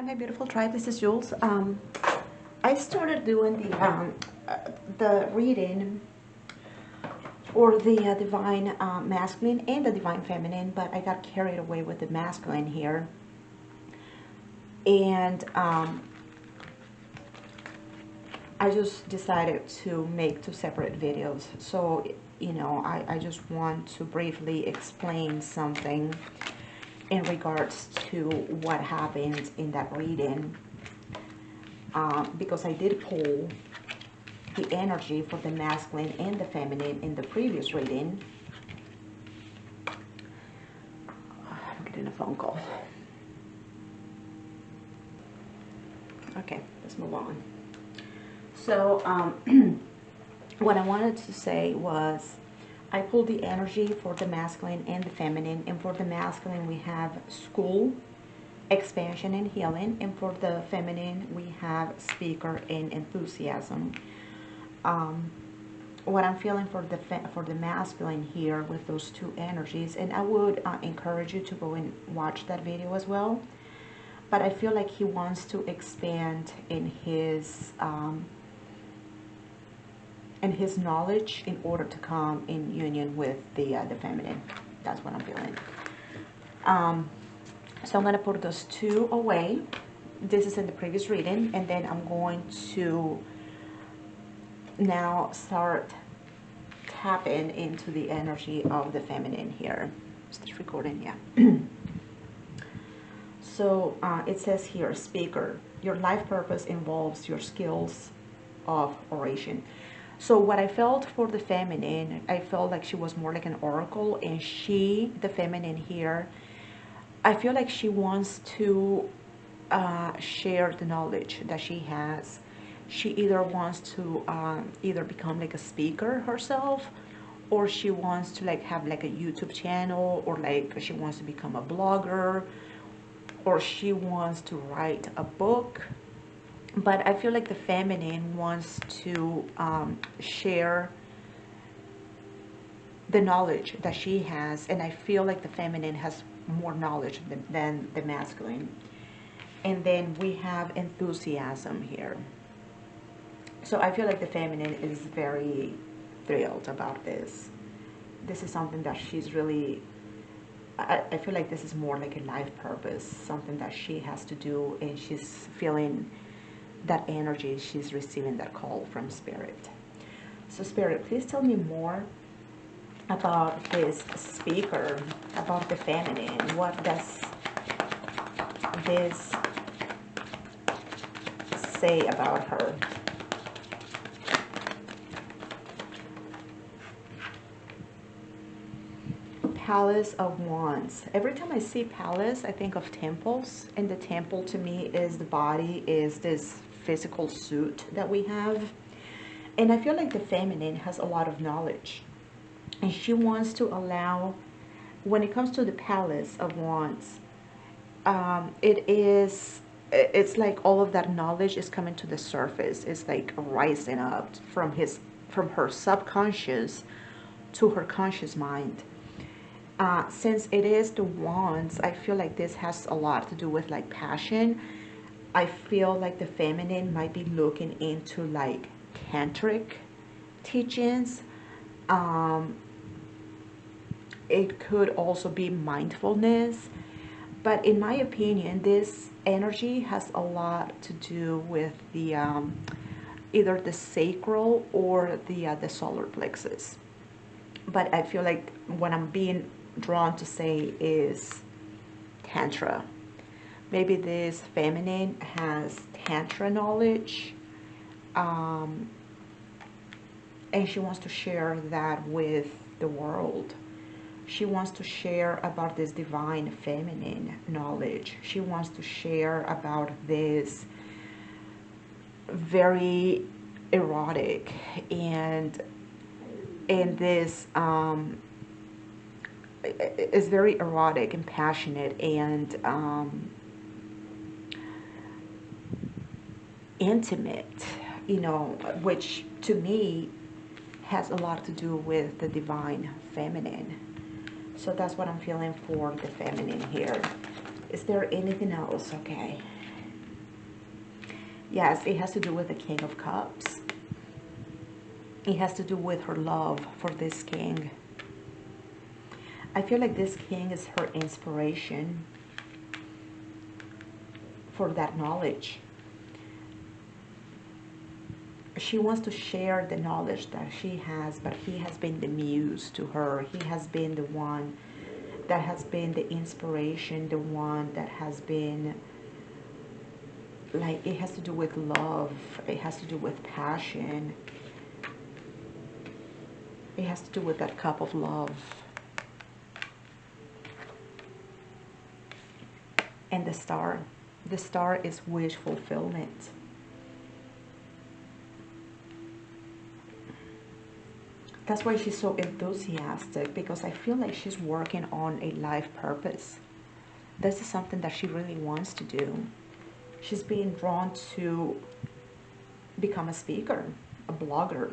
Hi, my beautiful tribe. This is Jules. I started doing the reading or the divine masculine and the divine feminine, but I got carried away with the masculine here, and I just decided to make two separate videos. So I just want to briefly explain something in regards to what happened in that reading, because I did pull the energy for the masculine and the feminine in the previous reading. I'm getting a phone call. Okay, let's move on. So what I wanted to say was, I pulled the energy for the masculine and the feminine, and for the masculine we have school, expansion and healing, and for the feminine we have speaker and enthusiasm. What I'm feeling for the masculine here with those two energies, and I would encourage you to go and watch that video as well, but I feel like he wants to expand in his knowledge in order to come in union with the feminine. That's what I'm feeling. So I'm going to put those two away. This is in the previous reading, and then I'm going to now start tapping into the energy of the feminine here. Is this recording? Yeah. So it says here, speaker, your life purpose involves your skills of oration. So what I felt for the feminine, I felt like she was more like an oracle, and she, the feminine here, I feel like she wants to share the knowledge that she has. She either wants to either become like a speaker herself, or she wants to like have like a YouTube channel, or like she wants to become a blogger, or she wants to write a book. But I feel like the feminine wants to share the knowledge that she has, and I feel like the feminine has more knowledge than the masculine. And then we have enthusiasm here. So I feel like the feminine is very thrilled about this. This is something that she's really, I feel like this is more like a life purpose, something that she has to do, and she's feeling that energy, she's receiving that call from spirit. So spirit, please tell me more about this speaker, about the feminine. What does this say about her? Palace of Wands. Every time I see palace, I think of temples, and the temple to me is the body, is this physical suit that we have. And I feel like the feminine has a lot of knowledge, and she wants to allow, when it comes to the Palace of Wands, it's like all of that knowledge is coming to the surface. It's like rising up from her subconscious to her conscious mind. Since it is the wands, I feel like this has a lot to do with like passion. I feel like the feminine might be looking into like tantric teachings. It could also be mindfulness, but in my opinion, this energy has a lot to do with the either the sacral or the solar plexus. But I feel like what I'm being drawn to say is tantra. Maybe this feminine has tantra knowledge, and she wants to share that with the world. She wants to share about this divine feminine knowledge. She wants to share about this very erotic and this is very erotic and passionate and intimate, which to me has a lot to do with the divine feminine. So that's what I'm feeling for the feminine here. Is there anything else? Okay. Yes, it has to do with the King of Cups. It has to do with her love for this king. I feel like this king is her inspiration for that knowledge. She wants to share the knowledge that she has, but he has been the muse to her. He has been the one that has been the inspiration, the one that has been, like, it has to do with love, it has to do with passion, it has to do with that cup of love. And the star is wish fulfillment. That's why she's so enthusiastic, because I feel like she's working on a life purpose. This is something that she really wants to do. She's being drawn to become a speaker, a blogger,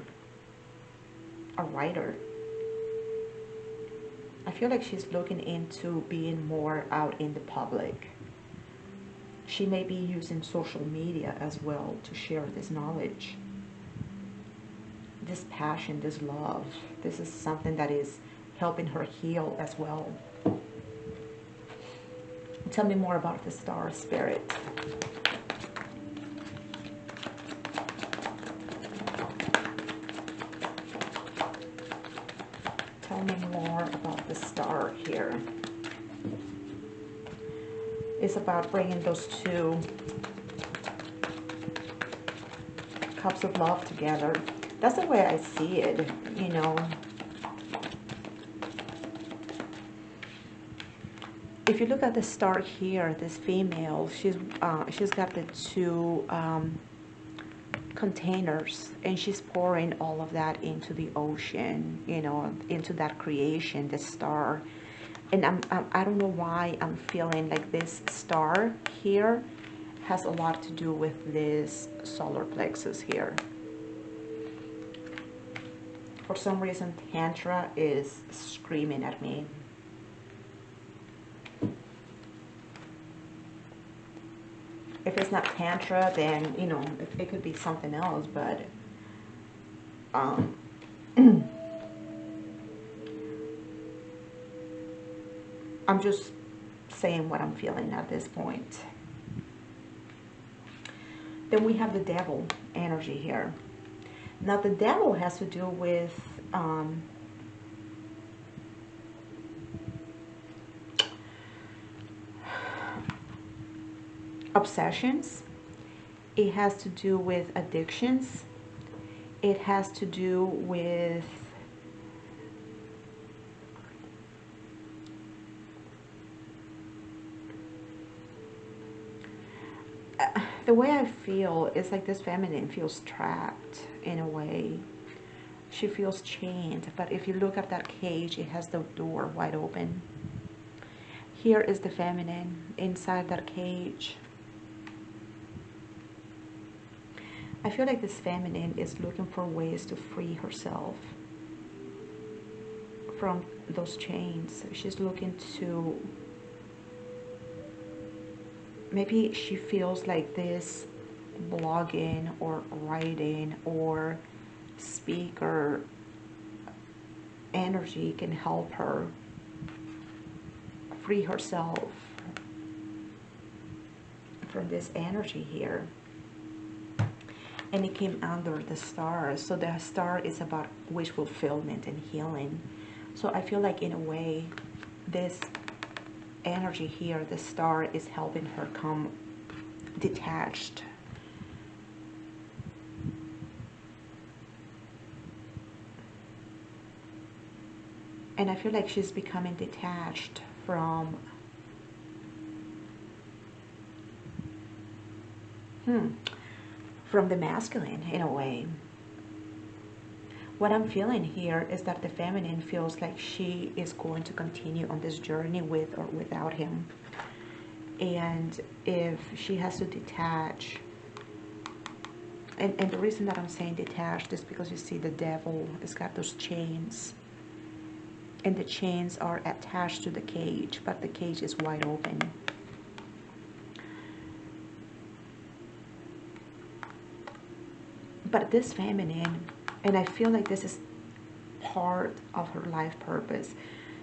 a writer. I feel like she's looking into being more out in the public. She may be using social media as well to share this knowledge, this passion, this love. This is something that is helping her heal as well. Tell me more about the star, Spirit. Tell me more about the star here. It's about bringing those two cups of love together. That's the way I see it, you know. If you look at the star here, this female, she's got the two containers, and she's pouring all of that into the ocean, you know, into that creation, the star. And I don't know why I'm feeling like this star here has a lot to do with this solar plexus here. For some reason, Tantra is screaming at me. If it's not Tantra, then, you know, it could be something else, but I'm just saying what I'm feeling at this point. Then we have the devil energy here. Now the devil has to do with obsessions. It has to do with addictions. It has to do with the way I feel is like this feminine feels trapped in a way. She feels chained, but if you look at that cage, it has the door wide open. Here is the feminine inside that cage. I feel like this feminine is looking for ways to free herself from those chains. She's looking to, maybe she feels like this blogging or writing or speaker energy can help her free herself from this energy here. And it came under the stars. So the star is about wish fulfillment and healing. So I feel like in a way, this energy here, the star, is helping her come detached. And I feel like she's becoming detached from the masculine in a way. What I'm feeling here is that the feminine feels like she is going to continue on this journey with or without him. And if she has to detach, and the reason that I'm saying detached is because you see the devil has got those chains. And the chains are attached to the cage, but the cage is wide open. But this feminine, and I feel like this is part of her life purpose,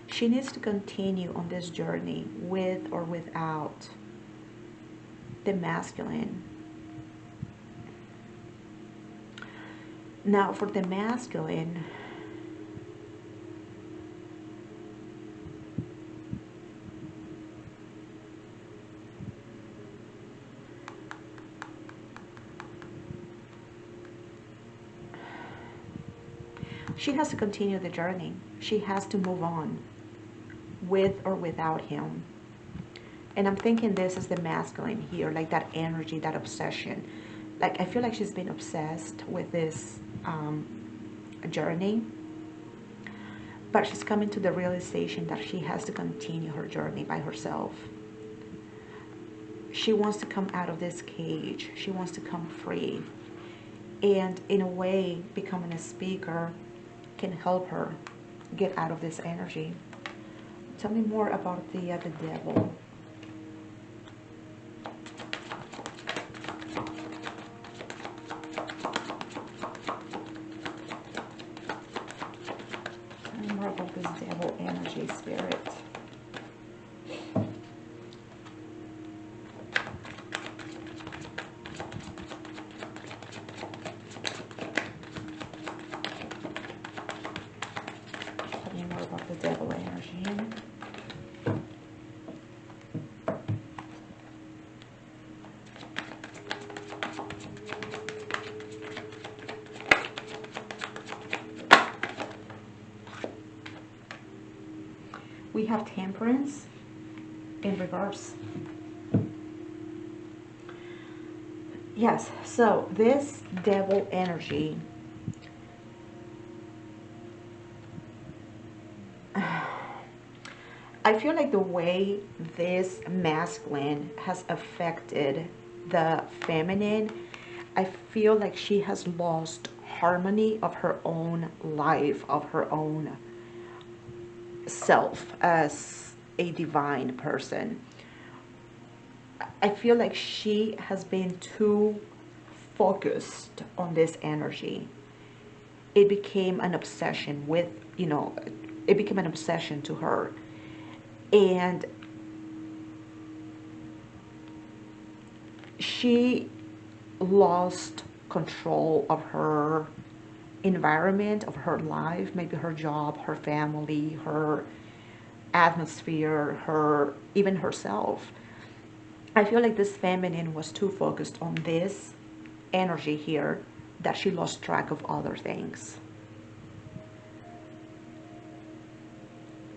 she needs to continue on this journey with or without the masculine. Now, for the masculine, she has to continue the journey. She has to move on with or without him. And I'm thinking this is the masculine here, like that energy, that obsession. Like, I feel like she's been obsessed with this journey, but she's coming to the realization that she has to continue her journey by herself. She wants to come out of this cage. She wants to come free. And in a way, becoming a speaker can help her get out of this energy. Tell me more about the devil. Tell me more about this devil energy, spirit. Tell me more about the devil energy. We have temperance in reverse. Yes, so this devil energy, I feel like the way this masculine has affected the feminine, I feel like she has lost harmony of her own life, of her own self as a divine person. I feel like she has been too focused on this energy. It became an obsession with, it became an obsession to her. And she lost control of her environment, of her life, maybe her job, her family, her atmosphere, her, even herself. I feel like this feminine was too focused on this energy here that she lost track of other things.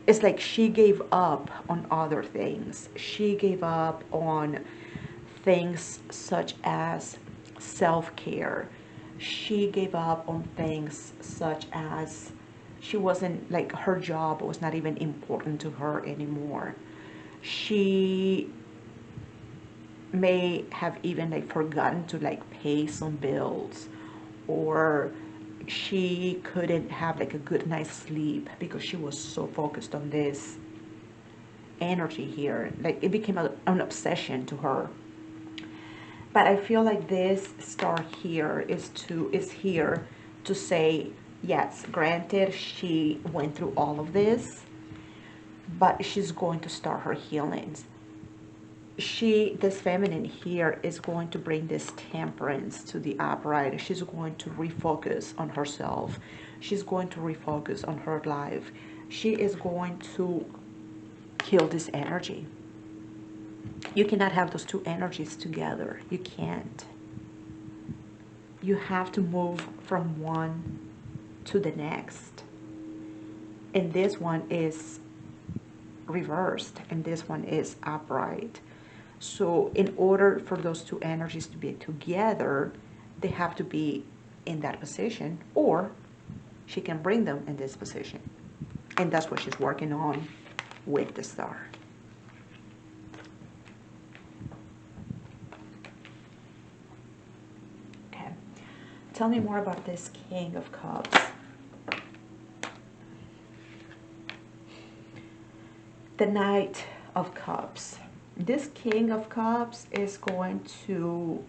It's like she gave up on other things. She gave up on things such as self-care. She gave up on things such as she wasn't, like, her job was not even important to her anymore. She may have even, like, forgotten to, like, pay some bills, or she couldn't have, like, a good night's sleep because she was so focused on this energy here. Like, it became an obsession to her. But I feel like this star here is here to say, yes, granted, she went through all of this, but she's going to start her healings. This feminine here is going to bring this temperance to the upright. She's going to refocus on herself. She's going to refocus on her life. She is going to kill this energy. You cannot have those two energies together. You can't. You have to move from one to the next. And this one is reversed, and this one is upright. So in order for those two energies to be together, they have to be in that position, or she can bring them in this position. And that's what she's working on with the star. Okay. Tell me more about this King of Cups. The Knight of Cups. This King of Cups is going to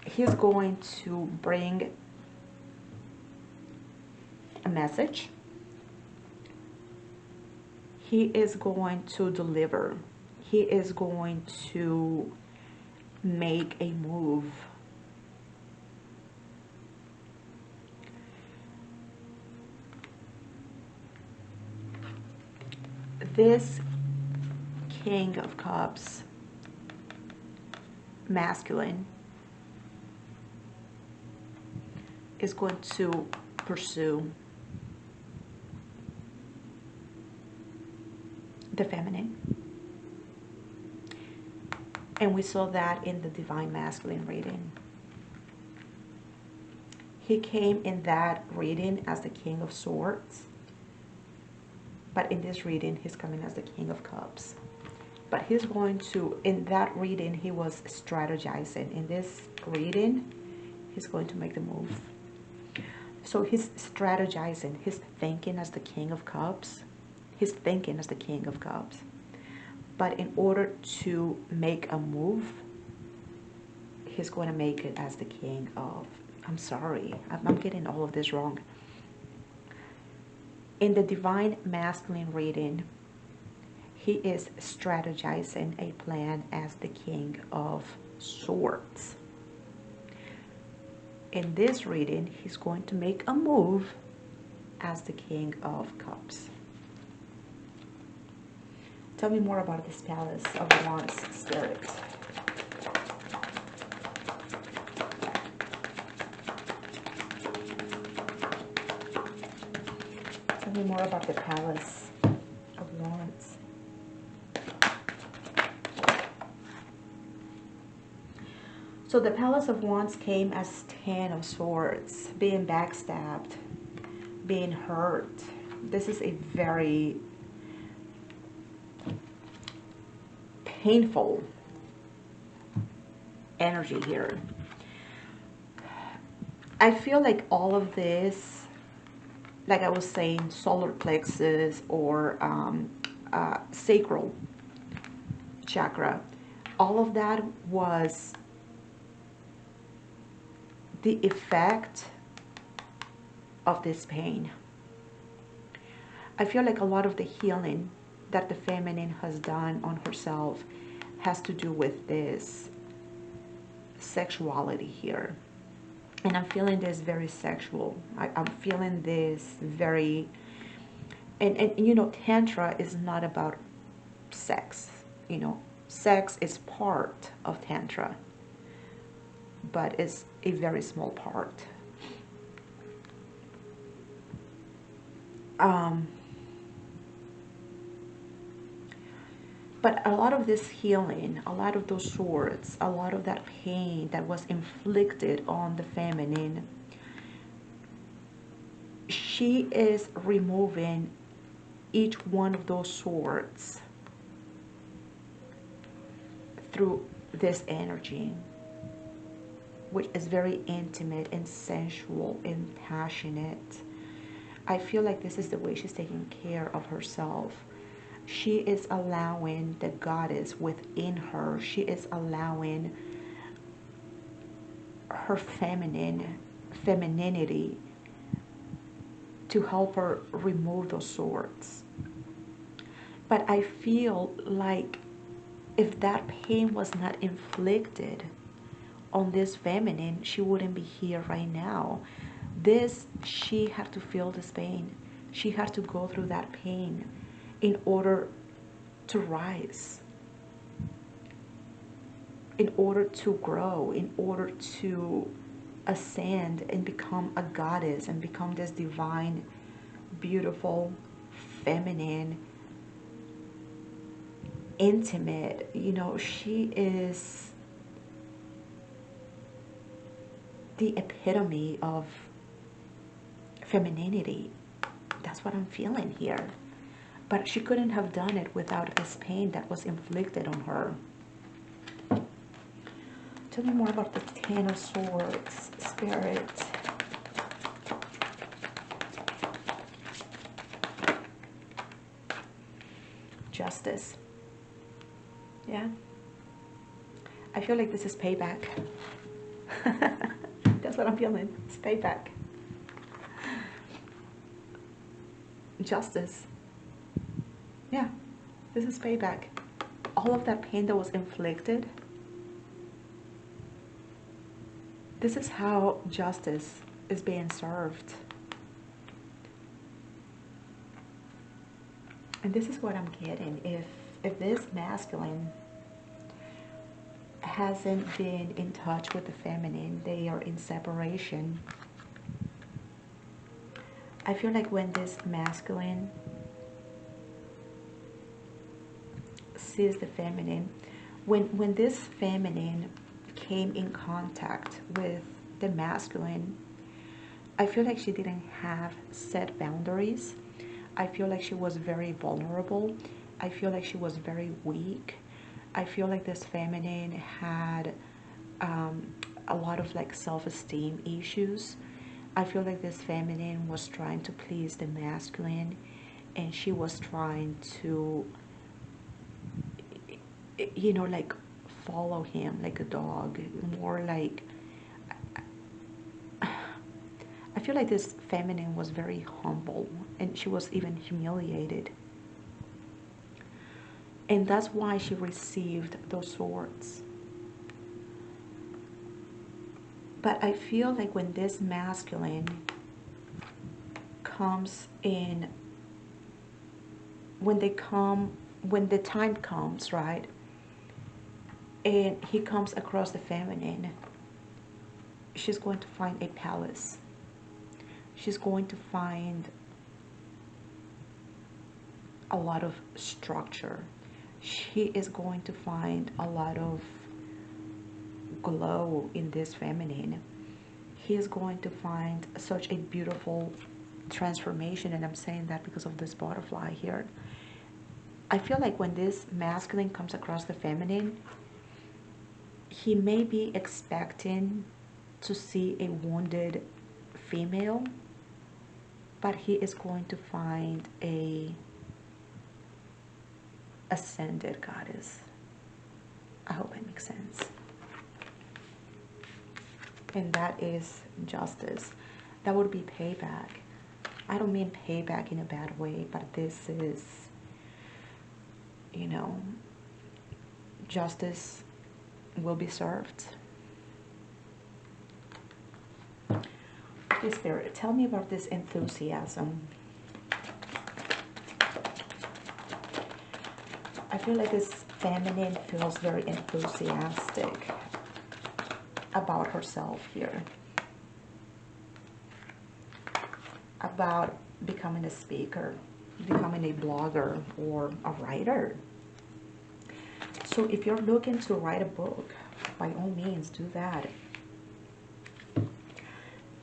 he's going to bring a message. He is going to deliver. He is going to make a move. This King of Cups, masculine, is going to pursue the feminine. And we saw that in the Divine Masculine reading. He came in that reading as the King of Swords. But in this reading, he's coming as the King of Cups. But he's going to, in that reading, he was strategizing. In this reading, he's going to make the move. So he's strategizing. He's thinking as the King of Cups. He's thinking as the King of Cups. But in order to make a move, he's going to make it as the King of... I'm sorry, I'm getting all of this wrong. In the Divine Masculine reading, he is strategizing a plan as the King of Swords. In this reading, he's going to make a move as the King of Cups. Tell me more about this Palace of Wands spirit. Tell me more about the Palace of Wands. So the Palace of Wands came as 10 of Swords, being backstabbed, being hurt. This is a very painful energy here. I feel like all of this, like I was saying, solar plexus or sacral chakra, all of that was the effect of this pain. I feel like a lot of the healing that the feminine has done on herself has to do with this sexuality here. And I'm feeling this very sexual. I'm feeling this very... And you know, Tantra is not about sex. You know, sex is part of Tantra, but it's a very small part. But a lot of this healing, a lot of those swords, a lot of that pain that was inflicted on the feminine, she is removing each one of those swords through this energy, which is very intimate and sensual and passionate. I feel like this is the way she's taking care of herself. She is allowing the goddess within her. She is allowing her femininity to help her remove those swords. But I feel like if that pain was not inflicted on this feminine, she wouldn't be here right now. She had to feel this pain. She had to go through that pain in order to rise, in order to grow, in order to ascend and become a goddess and become this divine, beautiful, feminine, intimate. You know, she is the epitome of femininity. That's what I'm feeling here. But she couldn't have done it without this pain that was inflicted on her. Tell me more about the Ten of Swords, Spirit. Justice. Yeah. I feel like this is payback. That's what I'm feeling. It's payback. Justice. Yeah, this is payback. All of that pain that was inflicted, this is how justice is being served. And this is what I'm getting. If this masculine hasn't been in touch with the feminine, they are in separation. I feel like when this masculine sees the feminine, when this feminine came in contact with the masculine, I feel like she didn't have set boundaries. I feel like she was very vulnerable. I feel like she was very weak. I feel like this feminine had a lot of like self-esteem issues. I feel like this feminine was trying to please the masculine, and she was trying to, you know, like follow him like a dog, more like, I feel like this feminine was very humble, and she was even humiliated. And that's why she received those swords. But I feel like when this masculine comes in, when the time comes, right? And he comes across the feminine, she's going to find a palace. She's going to find a lot of structure. She is going to find a lot of glow in this feminine. He is going to find such a beautiful transformation, and I'm saying that because of this butterfly here. I feel like when this masculine comes across the feminine, he may be expecting to see a wounded female, but he is going to find a ascended goddess. I hope it makes sense. And that is justice. That would be payback. I don't mean payback in a bad way, but this is, you know, justice will be served. Okay, Spirit, tell me about this enthusiasm. I feel like this feminine feels very enthusiastic about herself here, about becoming a speaker, becoming a blogger, or a writer. So if you're looking to write a book, by all means do that.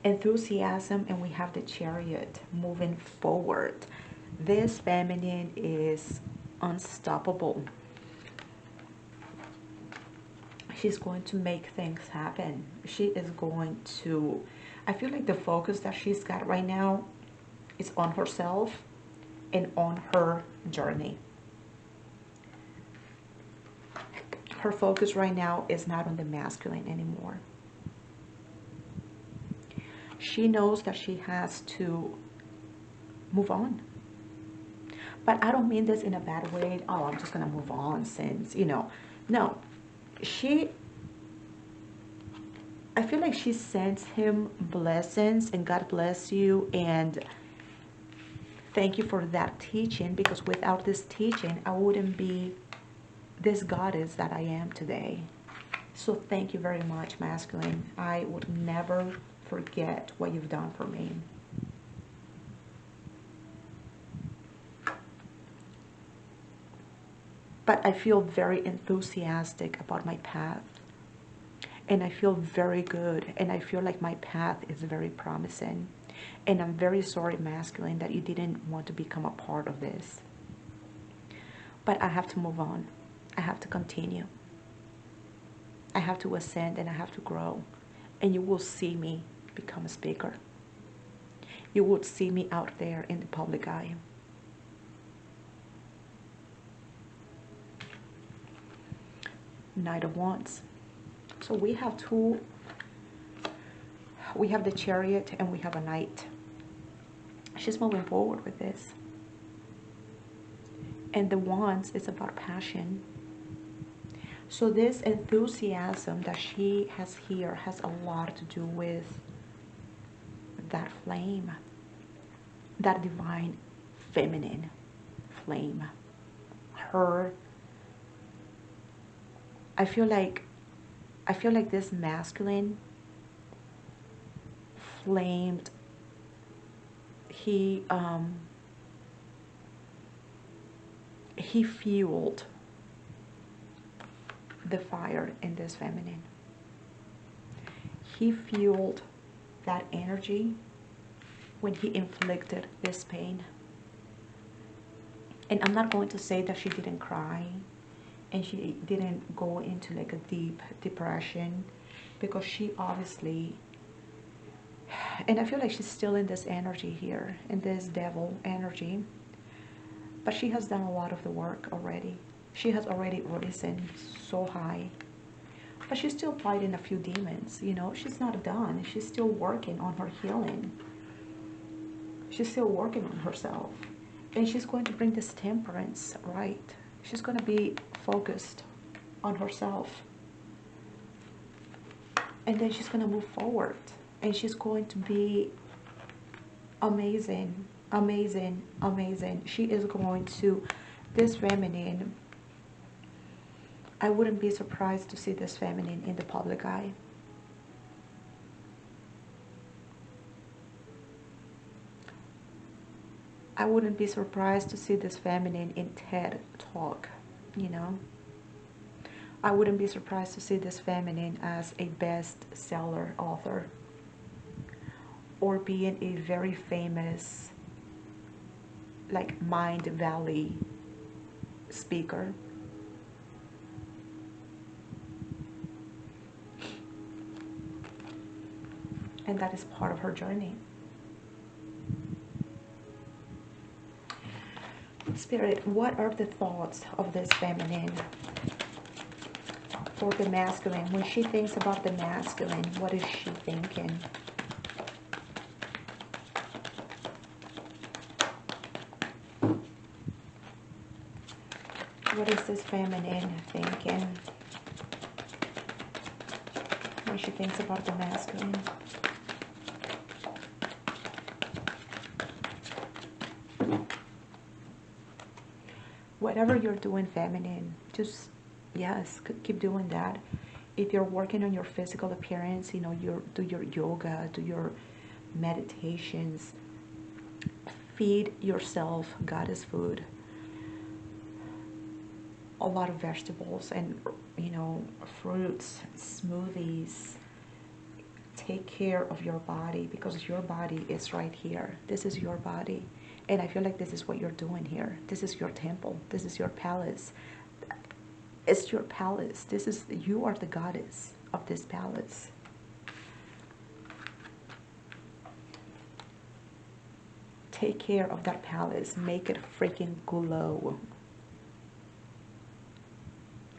Enthusiasm, and we have the Chariot moving forward. This feminine is unstoppable. She's going to make things happen. She is going to, I feel like the focus that she's got right now is on herself and on her journey. Her focus right now is not on the masculine anymore. She knows that she has to move on. But I don't mean this in a bad way. Oh, I'm just going to move on since, you know. No. I feel like she sends him blessings, and God bless you, and thank you for that teaching, because without this teaching, I wouldn't be this goddess that I am today. So thank you very much, masculine. I would never forget what you've done for me. But I feel very enthusiastic about my path. And I feel very good. And I feel like my path is very promising. And I'm very sorry, masculine, that you didn't want to become a part of this. But I have to move on. I have to continue. I have to ascend, and I have to grow. And you will see me become a speaker. You would see me out there in the public eye. Knight of Wands. So we have two we have the Chariot and we have a Knight. She's moving forward with this. And the Wands is about passion. So this enthusiasm that she has here has a lot to do with that flame, that divine feminine flame. Her, I feel like this masculine flamed, he fueled the fire in this feminine. He fueled that energy when he inflicted this pain. And I'm not going to say that she didn't cry and she didn't go into like a deep depression, because she obviously, and I feel like she's still in this energy here, in this devil energy, but she has done a lot of the work already. She has already risen so high, but she's still fighting a few demons, you know. She's not done. She's still working on her healing. She's still working on herself. And she's going to bring this temperance, right? She's going to be focused on herself. And then she's going to move forward. And she's going to be amazing, amazing, amazing. She is going to, this feminine, I wouldn't be surprised to see this feminine in the public eye. I wouldn't be surprised to see this feminine in TED Talk, you know. I wouldn't be surprised to see this feminine as a bestseller author, or being a very famous, like, Mind Valley speaker. And that is part of her journey. Spirit, what are the thoughts of this feminine for the masculine? When she thinks about the masculine, what is she thinking? What is this feminine thinking when she thinks about the masculine? Whatever you're doing, feminine, just, yes, keep doing that. If you're working on your physical appearance, you know, do your yoga, do your meditations, feed yourself goddess food, a lot of vegetables and, you know, fruits, smoothies. Take care of your body, because your body is right here. This is your body. And I feel like this is what you're doing here. This is your temple. This is your palace. It's your palace. You are the goddess of this palace. Take care of that palace. Make it freaking glow.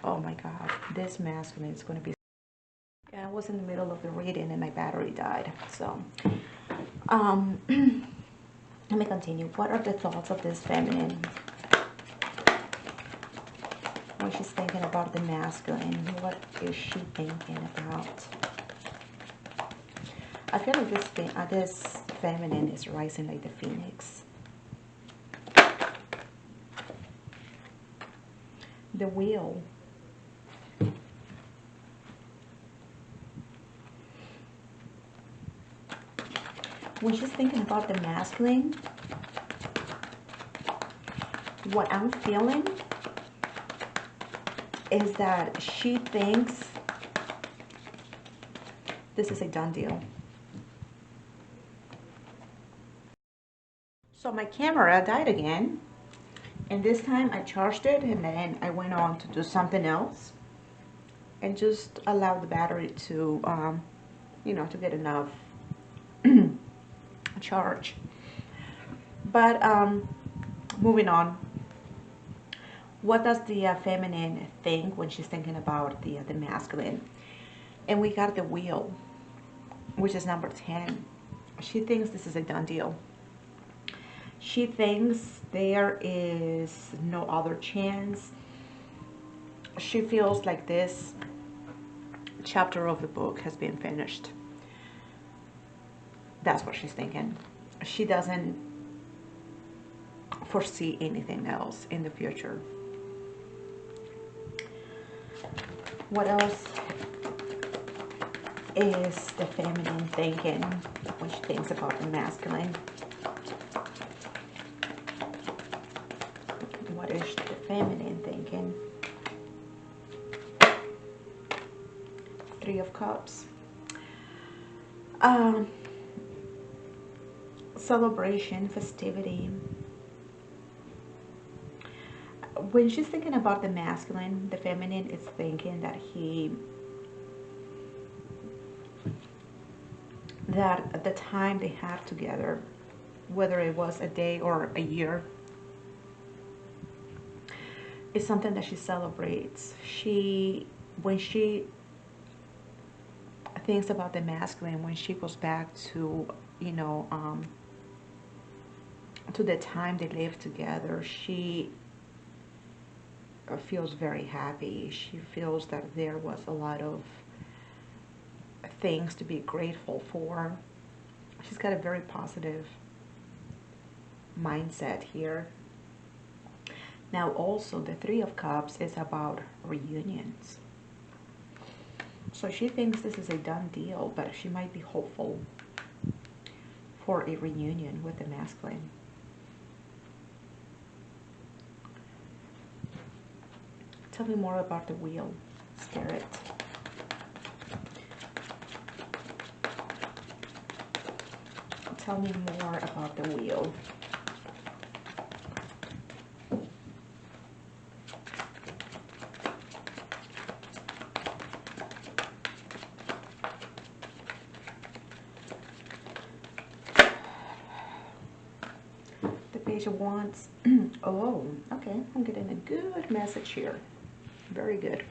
Oh my God. This masculine is going to be... Yeah, I was in the middle of the reading and my battery died. So, let me continue. What are the thoughts of this feminine when she's thinking about the masculine? What is she thinking about? I feel like this feminine is rising like the phoenix. The wheel. When she's thinking about the masculine, what I'm feeling is that she thinks this is a done deal. So my camera died again, and this time I charged it and then I went on to do something else and just allowed the battery to, you know, to get enough charge. But moving on, what does the feminine think when she's thinking about the masculine? And we got the wheel. which is number 10. She thinks this is a done deal. She thinks there is no other chance. She feels like this chapter of the book has been finished. That's what she's thinking. She doesn't foresee anything else in the future. What else is the feminine thinking when she thinks about the masculine? What is the feminine thinking? 3 of Cups. Celebration, festivity. When she's thinking about the masculine, the feminine is thinking that at the time they had together, whether it was a day or a year, is something that she celebrates. When she thinks about the masculine, when she goes back to, to the time they lived together, she feels very happy. She feels that there was a lot of things to be grateful for. She's got a very positive mindset here. Now also the 3 of Cups is about reunions. So she thinks this is a done deal, but she might be hopeful for a reunion with the masculine. Tell me more about the Wheel, Spirit. Tell me more about the Wheel. The Page of Wands. Oh, okay. I'm getting a good message here. Very good.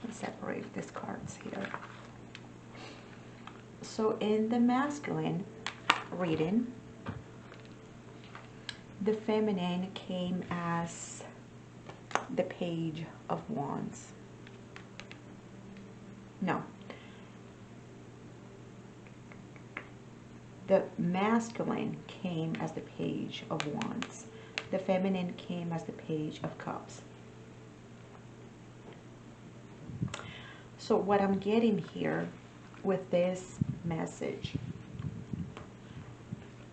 Let's separate these cards here. So in the masculine reading, the feminine came as the Page of Wands. No. The masculine came as the Page of Wands. The feminine came as the Page of Cups. So what I'm getting here with this message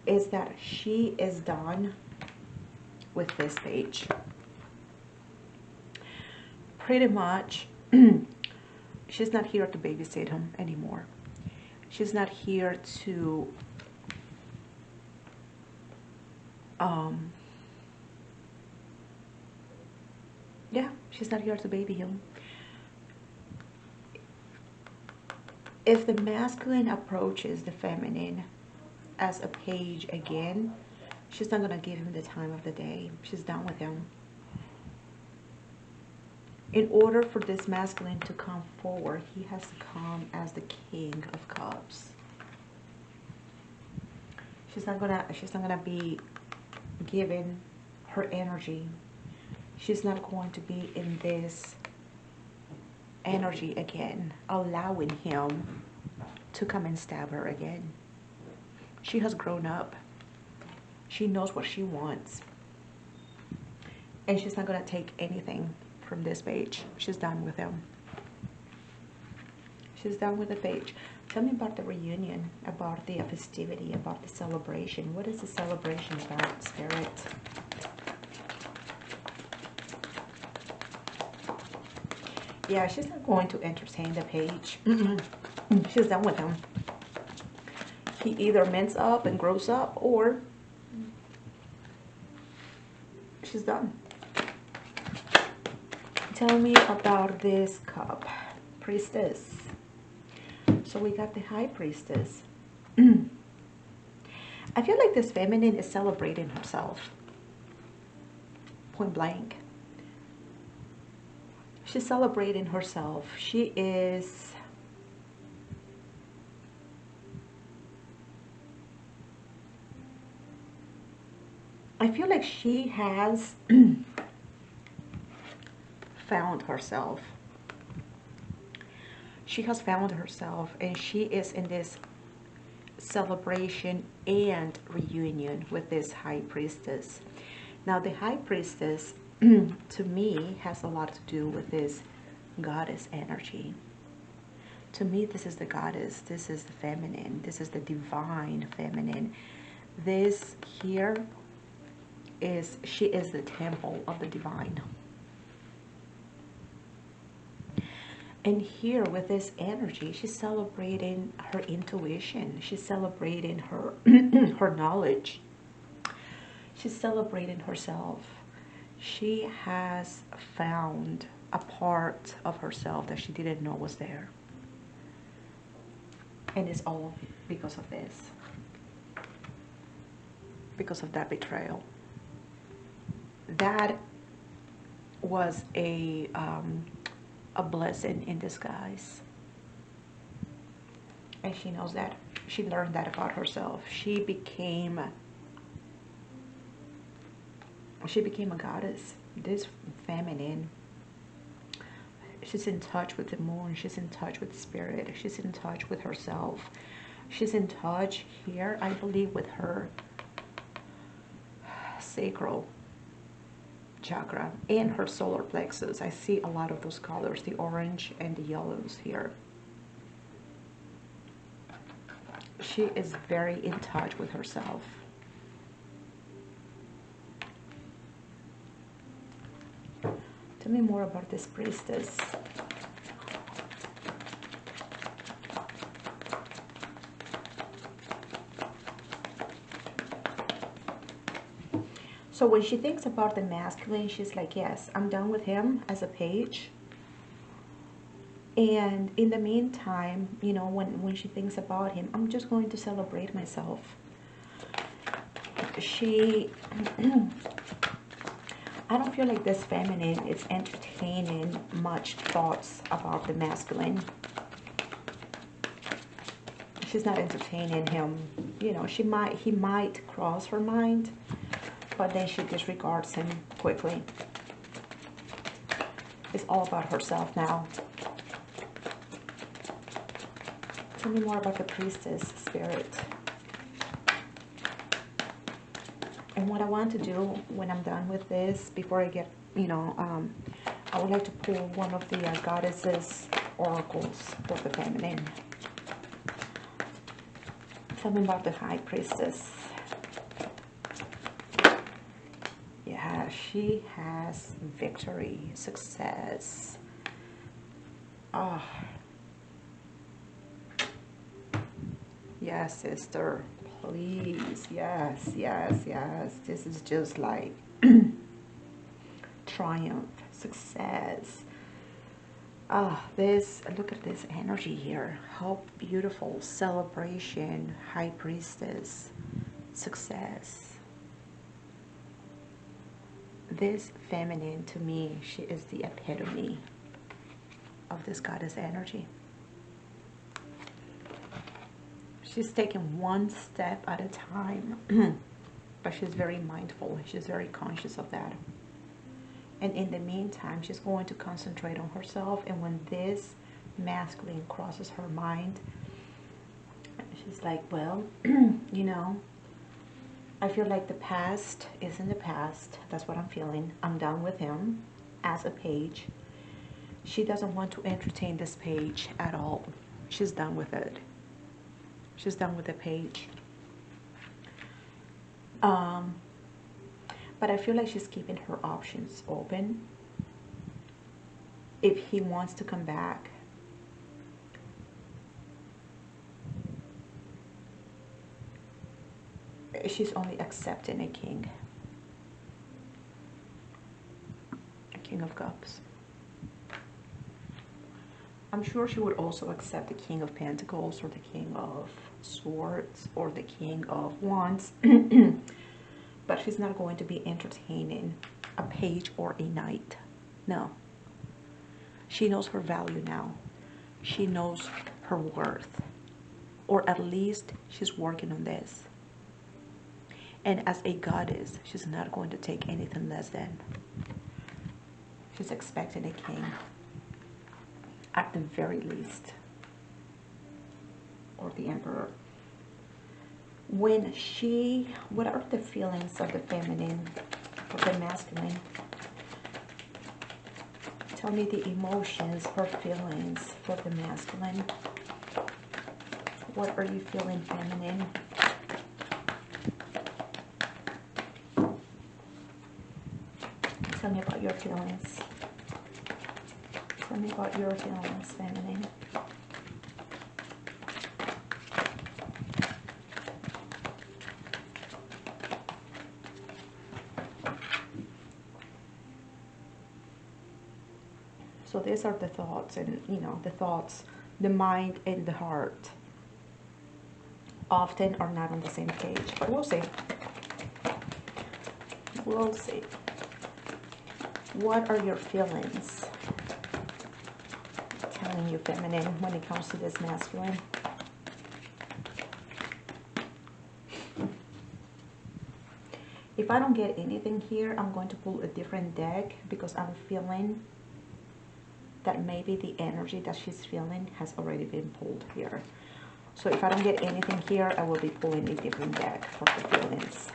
is that she is done with this page. Pretty much, she's not here to babysit him anymore. She's not here to she's not here to baby him. If the masculine approaches the feminine as a page again, she's not going to give him the time of the day. She's done with him. In order for this masculine to come forward, he has to come as the King of Cups. She's not gonna be giving her energy. She's not going to be in this energy again, allowing him to come and stab her again. She has grown up. She knows what she wants. And she's not going to take anything from this page. She's done with him. She's done with the page. Tell me about the reunion, about the festivity, about the celebration. What is the celebration about, Spirit? Yeah, she's not going to entertain the page. She's done with him. He either mends up and grows up, or she's done. Tell me about this cup. Priestess. So we got the High Priestess. I feel like this feminine is celebrating herself. Point blank. She's celebrating herself. She is, I feel like she has found herself. She has found herself, and she is in this celebration and reunion with this high priestess. Now, the high priestess, to me, has a lot to do with this goddess energy. To me, this is the goddess. This is the feminine. This is the divine feminine. This here is, she is the temple of the divine. And here with this energy, she's celebrating her intuition. She's celebrating her her knowledge. She's celebrating herself. She has found a part of herself that she didn't know was there. And it's all because of this. Because of that betrayal. That was a blessing in disguise. And she knows that. She learned that about herself. She became a goddess. This feminine. She's in touch with the moon. She's in touch with spirit. She's in touch with herself. She's in touch here, I believe, with her sacral chakra and her solar plexus. I see a lot of those colors, the orange and the yellows here. She is very in touch with herself. Tell me more about this priestess. So when she thinks about the masculine, she's like, yes, I'm done with him as a page. And in the meantime, you know, when she thinks about him, I'm just going to celebrate myself. She, I don't feel like this feminine is entertaining much thoughts about the masculine. She's not entertaining him. You know, he might cross her mind, but then she disregards him quickly. It's all about herself now. Tell me more about the priestess spirit. And what I want to do when I'm done with this, before I get, you know, I would like to pull one of the goddesses oracles for the feminine. Tell me about the high priestess. Yeah, she has victory, success. Oh. Yes, sister. Please. Yes, yes, yes. This is just like triumph, success. Ah, look at this energy here. How beautiful. Celebration, high priestess, success. This feminine, to me, she is the epitome of this goddess energy. She's taking one step at a time, but she's very mindful. She's very conscious of that. And in the meantime, she's going to concentrate on herself. And when this masculine crosses her mind, she's like, well, you know, I feel like the past is in the past. That's what I'm feeling. I'm done with him as a page. She doesn't want to entertain this page at all. She's done with it. She's done with the page. But I feel like she's keeping her options open. If he wants to come back, she's only accepting a king of cups. I'm sure she would also accept the King of Pentacles or the King of Swords or the King of Wands. But she's not going to be entertaining a page or a knight. No. She knows her value now. She knows her worth. Or at least she's working on this. And as a goddess, she's not going to take anything less than. She's expecting a king. At the very least. Or the emperor. When she, what are the feelings of the feminine, of the masculine? Tell me the emotions or feelings for the masculine. What are you feeling, feminine? Tell me about your feelings. Tell me about your feelings, feminine. So these are the thoughts, and you know, the thoughts, the mind and the heart often are not on the same page, but we'll see. We'll see. What are your feelings telling you, feminine, when it comes to this masculine? If I don't get anything here, I'm going to pull a different deck because I'm feeling that maybe the energy that she's feeling has already been pulled here. So if I don't get anything here, I will be pulling a different deck for the feelings.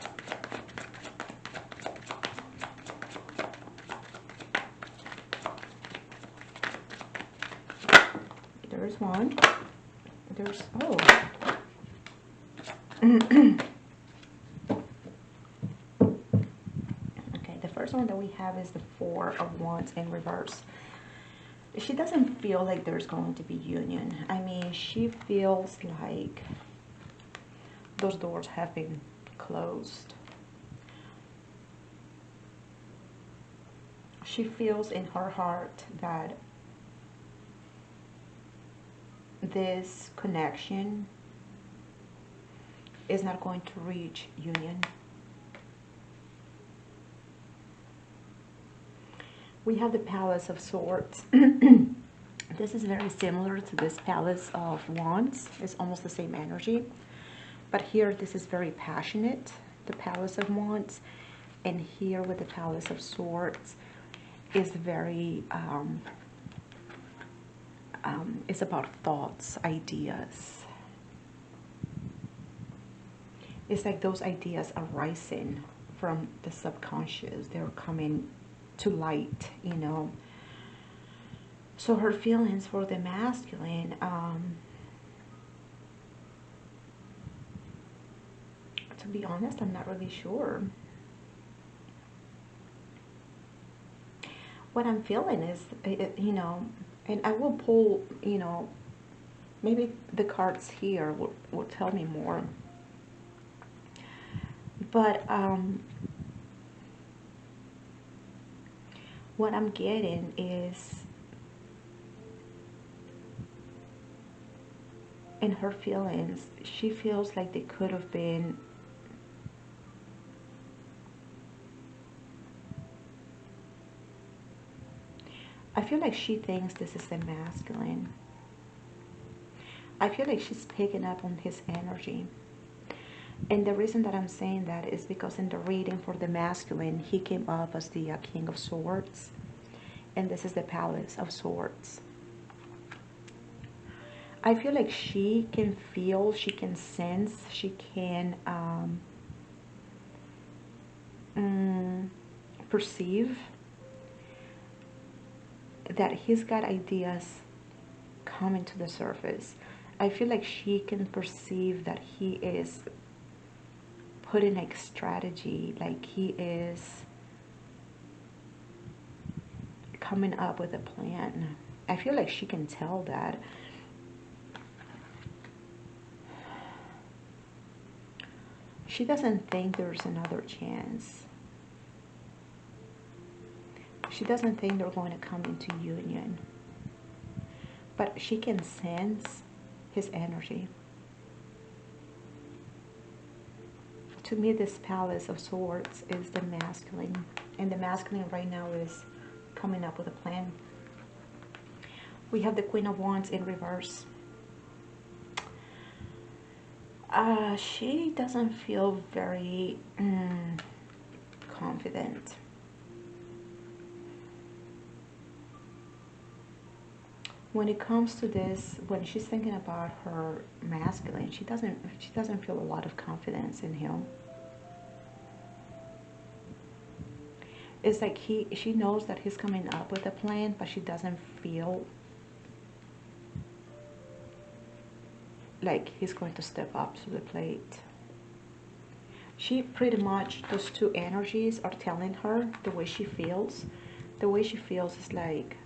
There's one. There's, oh. Okay, the first one that we have is the Four of Wands in reverse. She doesn't feel like there's going to be union. I mean, she feels like those doors have been closed. She feels in her heart that this connection is not going to reach union. We have the Palace of Swords. This is very similar to this Palace of Wands. It's almost the same energy. But here, this is very passionate, the Palace of Wands. And here with the Palace of Swords is very, it's about thoughts, ideas. It's like those ideas are rising from the subconscious. They're coming to light, you know. So her feelings for the masculine, to be honest, I'm not really sure. What I'm feeling is, you know, and I will pull, you know, maybe the cards here will tell me more. But what I'm getting is, in her feelings, she feels like they could have been I feel like she thinks this is the masculine. I feel like she's picking up on his energy. And the reason that I'm saying that is because in the reading for the masculine, he came up as the King of Swords. And this is the Palace of Swords. I feel like she can feel, she can sense, she can perceive that he's got ideas coming to the surface. I feel like she can perceive that he is putting like strategy, like he is coming up with a plan. I feel like she can tell that. She doesn't think there's another chance. She doesn't think they're going to come into union. But she can sense his energy. To me, this Palace of Swords is the masculine. And the masculine right now is coming up with a plan. We have the Queen of Wands in reverse. She doesn't feel very confident. When it comes to this, when she's thinking about her masculine, she doesn't feel a lot of confidence in him. It's like she knows that he's coming up with a plan, but she doesn't feel like he's going to step up to the plate. She pretty much, those two energies are telling her the way she feels. The way she feels is like,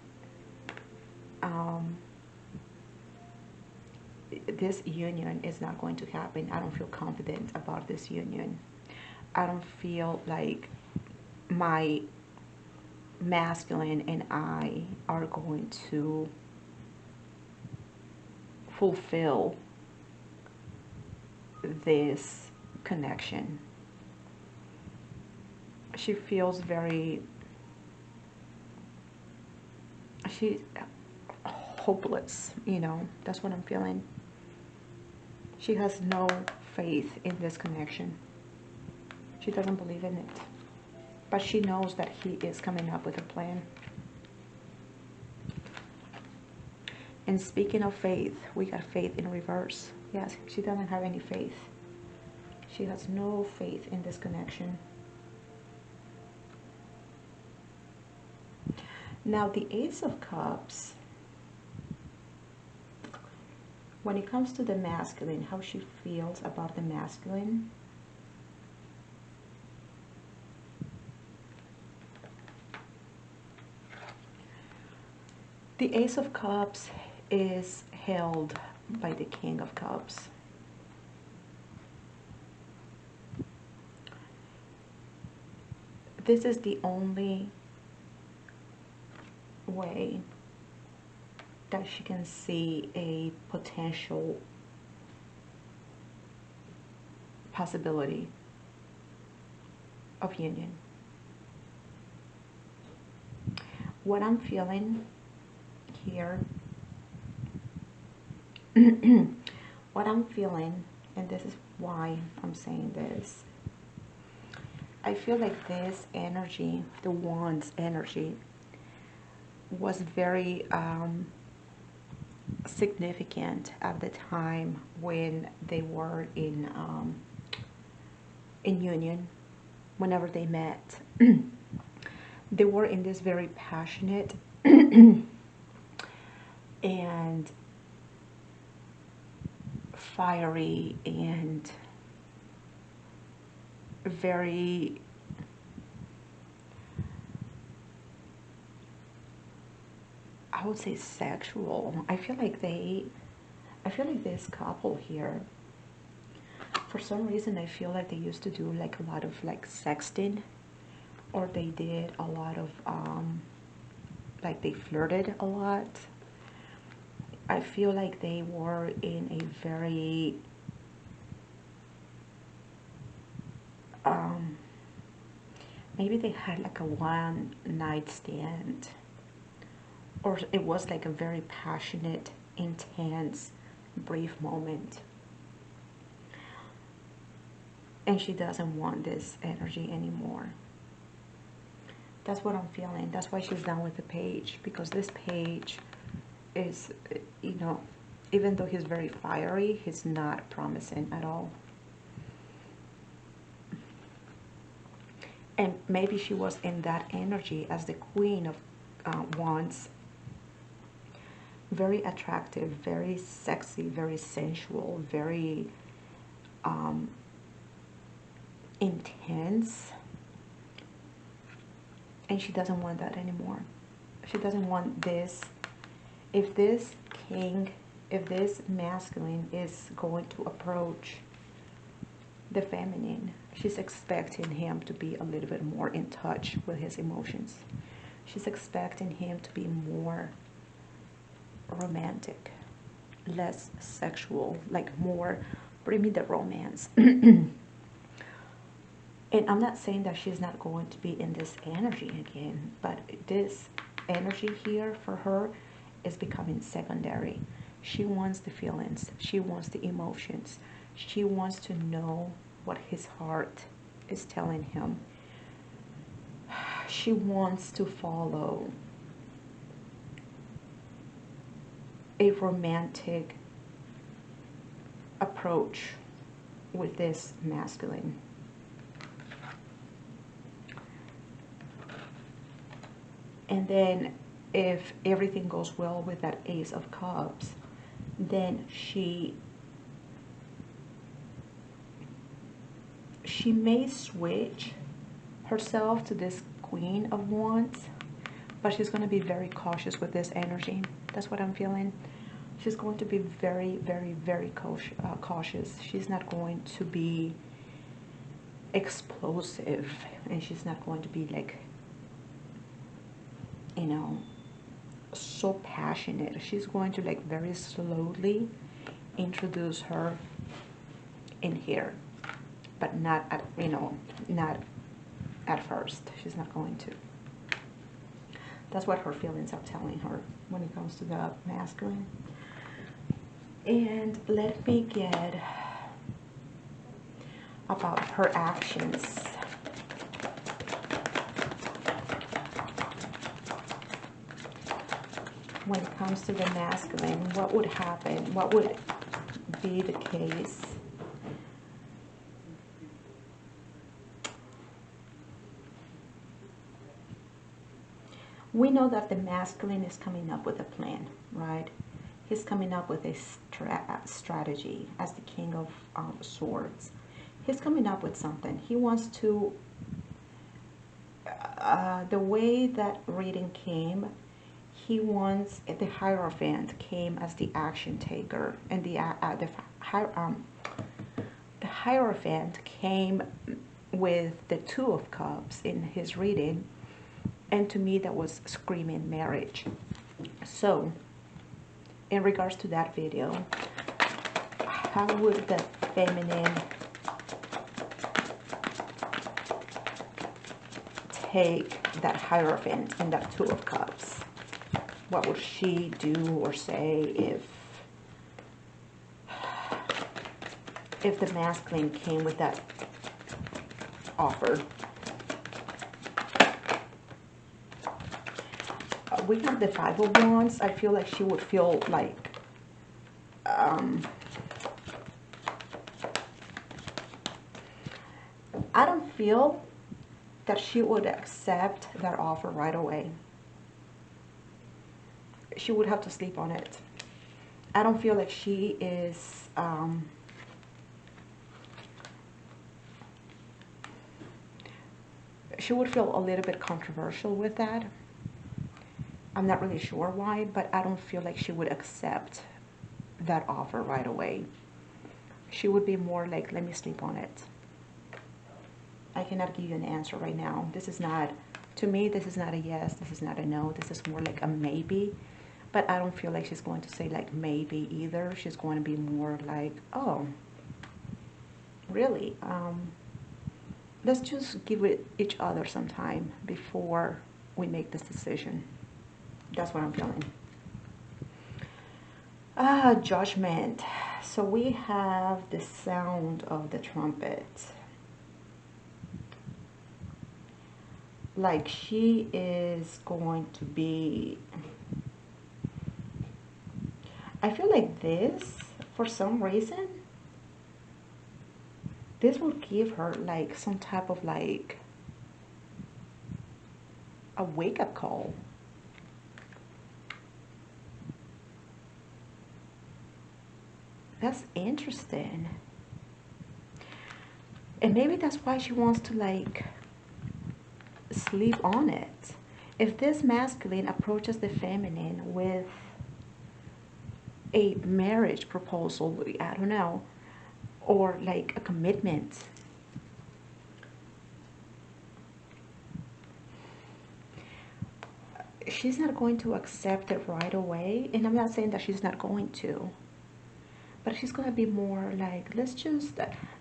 this union is not going to happen. I don't feel confident about this union. I don't feel like my masculine and I are going to fulfill this connection. She feels very, she's hopeless, you know, that's what I'm feeling. She has no faith in this connection. She doesn't believe in it. But she knows that he is coming up with a plan. And speaking of faith, we got faith in reverse. Yes, she doesn't have any faith. She has no faith in this connection. Now the Ace of Cups, when it comes to the masculine, how she feels about the masculine. The Ace of Cups is held by the King of Cups. This is the only way that she can see a potential possibility of union. What I'm feeling here, what I'm feeling, and this is why I'm saying this, I feel like this energy, the Wands energy, was very significant at the time when they were in union. Whenever they met, they were in this very passionate and fiery and very I would say sexual. I feel like this couple here, for some reason I feel like they used to do like a lot of like sexting, or they did a lot of like they flirted a lot. I feel like they were in a very maybe they had like a one night stand, or it was like a very passionate, intense, brief moment. And she doesn't want this energy anymore. That's what I'm feeling. That's why she's done with the page, because this page is, you know, even though he's very fiery, he's not promising at all. And maybe she was in that energy as the Queen of Wands. Very attractive, very sexy, very sensual, very intense. And she doesn't want that anymore. She doesn't want this. If this king, if this masculine is going to approach the feminine, she's expecting him to be a little bit more in touch with his emotions. She's expecting him to be more romantic, less sexual, like more, bring me the romance. And I'm not saying that she's not going to be in this energy again, but this energy here for her is becoming secondary. She wants the feelings, she wants the emotions, she wants to know what his heart is telling him. She wants to follow a romantic approach with this masculine. And then if everything goes well with that Ace of Cups, then she may switch herself to this Queen of Wands, but she's going to be very cautious with this energy. That's what I'm feeling. She's going to be very, very, very cautious. She's not going to be explosive, and she's not going to be like, you know, so passionate. She's going to like very slowly introduce her in here, but not at, you know, not at first. She's not going to. That's what her feelings are telling her when it comes to the masculine. And let me get about her actions. When it comes to the masculine, what would happen? What would be the case? We know that the masculine is coming up with a plan, right? He's coming up with a strategy as the King of Swords. He's coming up with something. He wants to, the way that reading came, he wants, the Hierophant came as the action taker, and the Hierophant came with the Two of Cups in his reading, and to me that was screaming marriage. So in regards to that video, how would the feminine take that Hierophant and that Two of Cups? What would she do or say if the masculine came with that offer? We have the Five of Wands. I feel like she would feel like I don't feel that she would accept that offer right away. She would have to sleep on it. I don't feel like she is she would feel a little bit controversial with that. I'm not really sure why, but I don't feel like she would accept that offer right away. She would be more like, let me sleep on it. I cannot give you an answer right now. This is not, to me, this is not a yes, this is not a no, this is more like a maybe. But I don't feel like she's going to say like maybe either. She's going to be more like, oh, really? Let's just give it each other some time before we make this decision. That's what I'm feeling. Judgment. So we have the sound of the trumpet. Like she is going to be, I feel like this, for some reason, this will give her like some type of like a wake-up call. That's interesting. And maybe that's why she wants to like sleep on it. If this masculine approaches the feminine with a marriage proposal, I don't know, or like a commitment, she's not going to accept it right away. And I'm not saying that she's not going to, but she's going to be more like, let's just,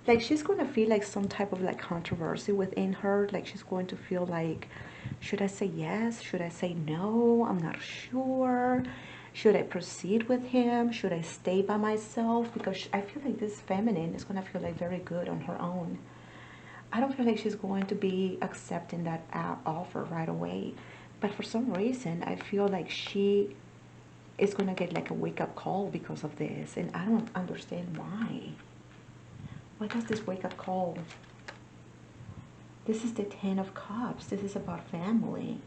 like, she's going to feel like some type of like controversy within her. Like she's going to feel like, should I say yes? Should I say no? I'm not sure. Should I proceed with him? Should I stay by myself? Because I feel like this feminine is going to feel like very good on her own. I don't feel like she's going to be accepting that offer right away. But for some reason, I feel like she is going to get like a wake-up call because of this. And I don't understand why. Why does this wake-up call? This is the 10 of Cups. This is about family.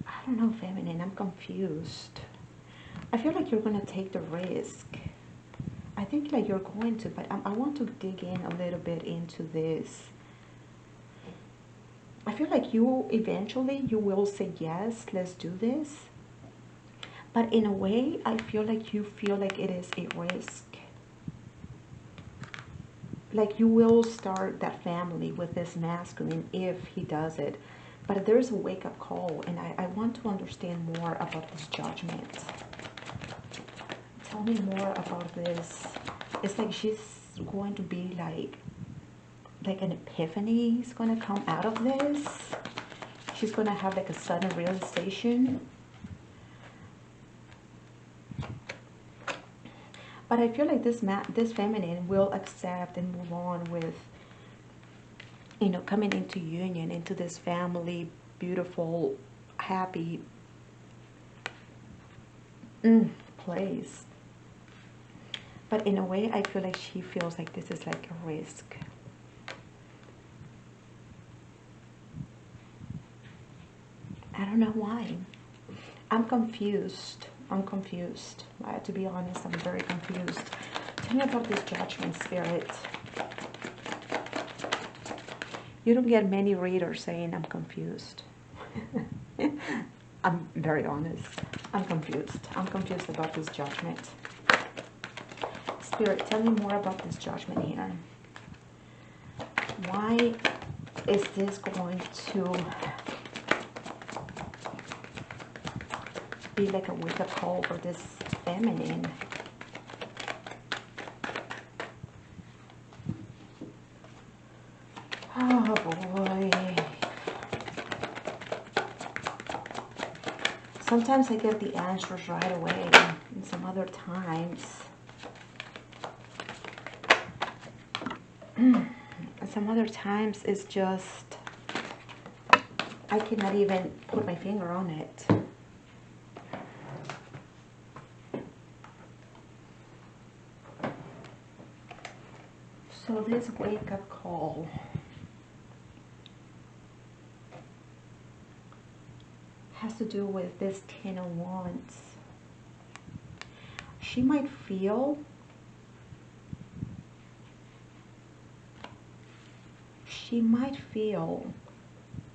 I don't know, feminine. I'm confused. I feel like you're going to take the risk. I think like you're going to, but I want to dig in a little bit into this. I feel like you eventually you will say yes, let's do this. But in a way, I feel like you feel like it is a risk. Like you will start that family with this masculine if he does it. But there's a wake-up call, and I want to understand more about this judgment. Tell me more about this. It's like she's going to be like an epiphany is going to come out of this. She's going to have like a sudden realization. But I feel like this feminine will accept and move on with, you know, coming into union, into this family, beautiful, happy place. But in a way, I feel like she feels like this is like a risk. I don't know why. I'm confused. I'm confused. To be honest, I'm very confused. Tell me about this judgment, Spirit. You don't get many readers saying I'm confused. I'm very honest. I'm confused. I'm confused about this judgment. Spirit, tell me more about this judgment here. Why is this going to be like a wake-up call for this feminine? Oh boy. Sometimes I get the answers right away, and some other times it's just I cannot even put my finger on it. So this wake-up call has to do with this 10 of Wands. She might feel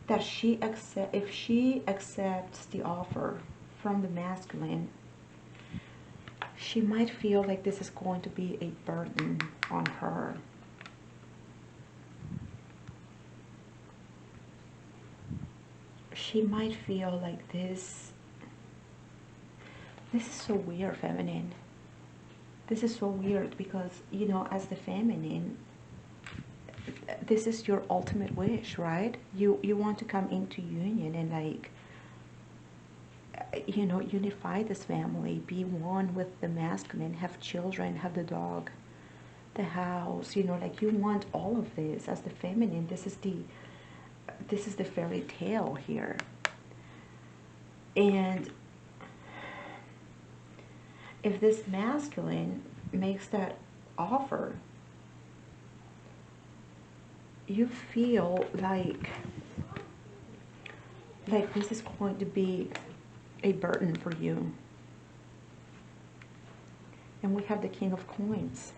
that if she accepts the offer from the masculine, she might feel like this is going to be a burden on her. She might feel like this is so weird, feminine. This is so weird because, you know, as the feminine, this is your ultimate wish, right? You want to come into union and like, you know, unify this family, be one with the masculine, have children, have the dog, the house, you know, like you want all of this as the feminine. This is the fairy tale here. And if this masculine makes that offer, you feel like this is going to be a burden for you. And we have the King of Coins.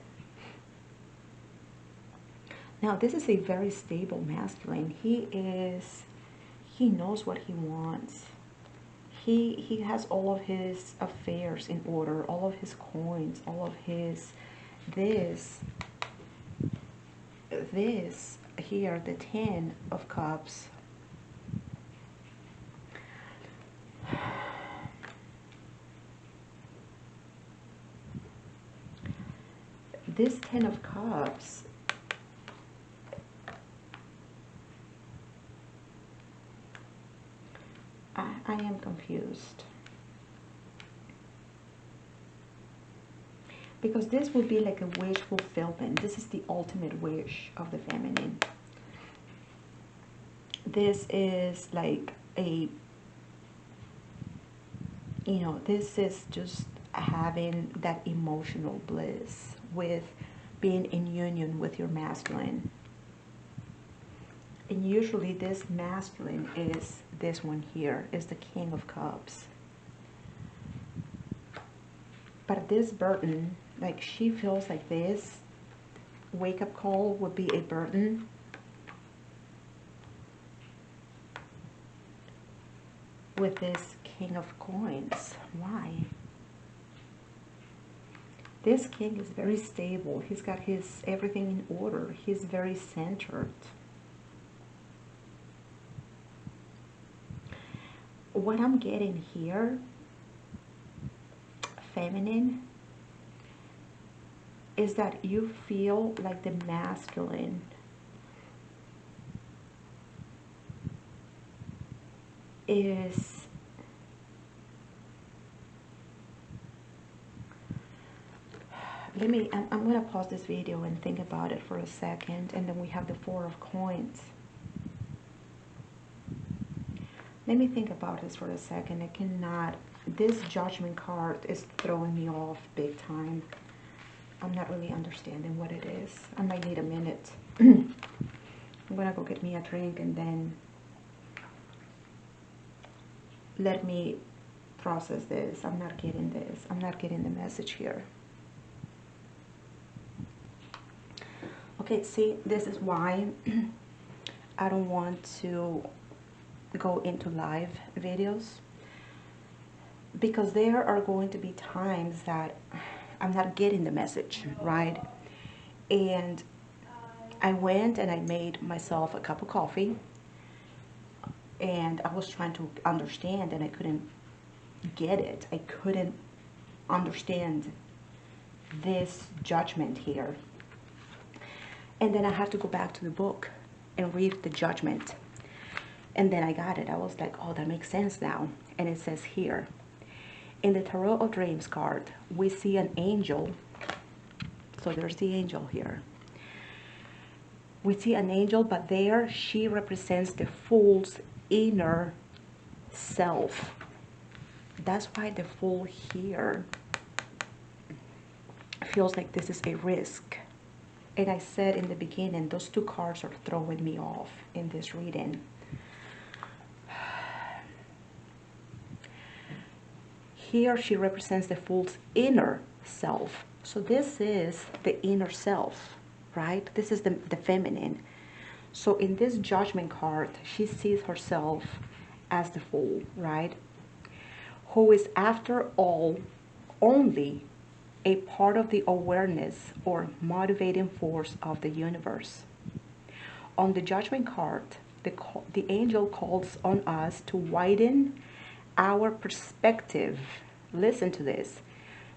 Now, this is a very stable masculine. He knows what he wants. He has all of his affairs in order, all of his coins, all of his this here, the 10 of Cups. This 10 of Cups I am confused. Because this would be like a wish fulfillment. This is the ultimate wish of the feminine. This is like a, you know, this is just having that emotional bliss with being in union with your masculine. And usually this masculine is this one here, is the King of Cups. But this burden, like she feels like this wake-up call would be a burden. With this King of Coins. Why? This king is very stable. He's got his everything in order. He's very centered. What I'm getting here, feminine, is that you feel like the masculine is I'm going to pause this video and think about it for a second, and then we have the Four of Coins. Let me think about this for a second. I cannot, this Judgment card is throwing me off big time. I'm not really understanding what it is. I might need a minute. I'm going to go get me a drink and then let me process this. I'm not getting this. I'm not getting the message here. Okay, see, this is why I don't want to go into live videos, because there are going to be times that I'm not getting the message, right? And I went and I made myself a cup of coffee, and I was trying to understand, and I couldn't get it. I couldn't understand this judgment here. And then I had to go back to the book and read the judgment. And then I got it. I was like, oh, that makes sense now. And it says here, in the Tarot of Dreams card, we see an angel. So there's the angel here. We see an angel, but there she represents the Fool's inner self. That's why the Fool here feels like this is a risk. And I said in the beginning, those two cards are throwing me off in this reading. Here she represents the Fool's inner self. So this is the inner self, right? This is the feminine. So in this Judgment card, she sees herself as the Fool, right? Who is after all only a part of the awareness or motivating force of the universe. On the Judgment card, the angel calls on us to widen our perspective. Listen to this.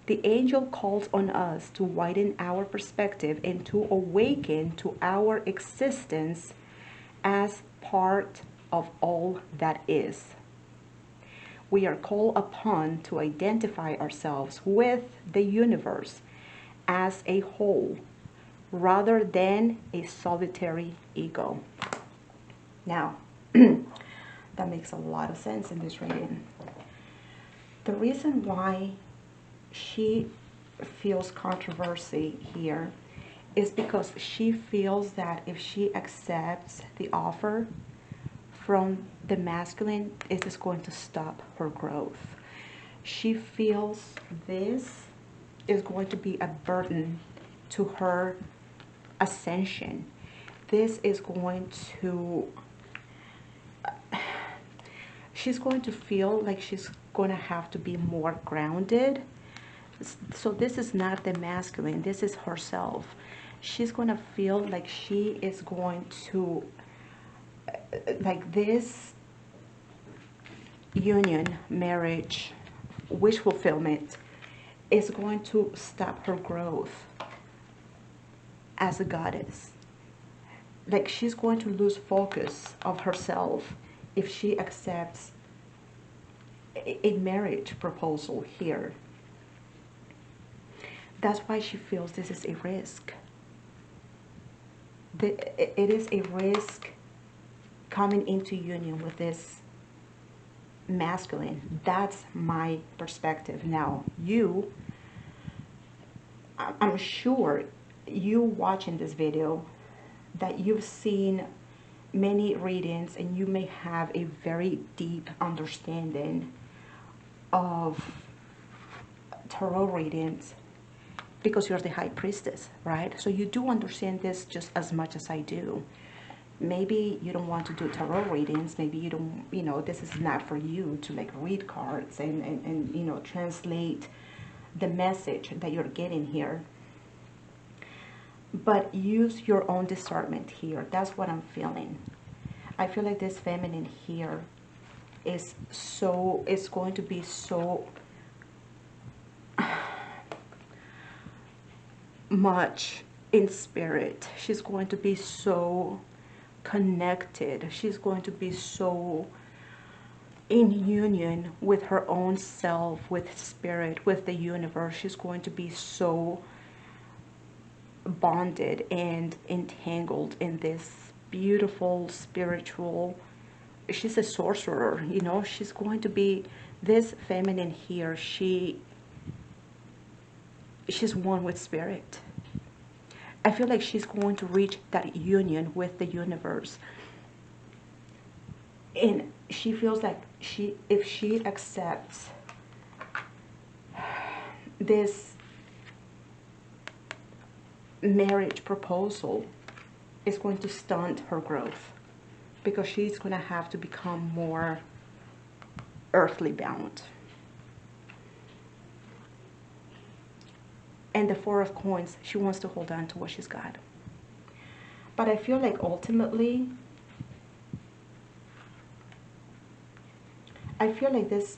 The angel calls on us to widen our perspective and to awaken to our existence as part of all that is. We are called upon to identify ourselves with the universe as a whole, rather than a solitary ego. Now, that makes a lot of sense in this reading. The reason why she feels controversy here is because she feels that if she accepts the offer from the masculine, it is going to stop her growth. She feels this is going to be a burden to her ascension. This is going to, she's going to feel like she's going to have to be more grounded. So this is not the masculine, this is herself. She's going to feel like she is going to, like this union, marriage, wish fulfillment is going to stop her growth as a goddess. Like she's going to lose focus of herself if she accepts a marriage proposal here. That's why she feels this is a risk. It is a risk coming into union with this masculine. That's my perspective. Now, I'm sure you watching this video that you've seen many readings and you may have a very deep understanding of tarot readings because you're the high priestess, right? So you do understand this just as much as I do. Maybe you don't want to do tarot readings. Maybe you don't, you know, this is not for you to like read cards and you know, translate the message that you're getting here. But use your own discernment here. That's what I'm feeling. I feel like this feminine here is going to be so much in spirit. She's going to be so connected. She's going to be so in union with her own self, with spirit, with the universe. She's going to be so bonded and entangled in this beautiful spiritual, she's a sorcerer, you know. She's going to be, this feminine here, she's one with spirit. I feel like she's going to reach that union with the universe, and she feels like if she accepts this marriage proposal, is going to stunt her growth, because she's going to have to become more earthly bound. And the Four of Coins, she wants to hold on to what she's got. But I feel like ultimately, I feel like this,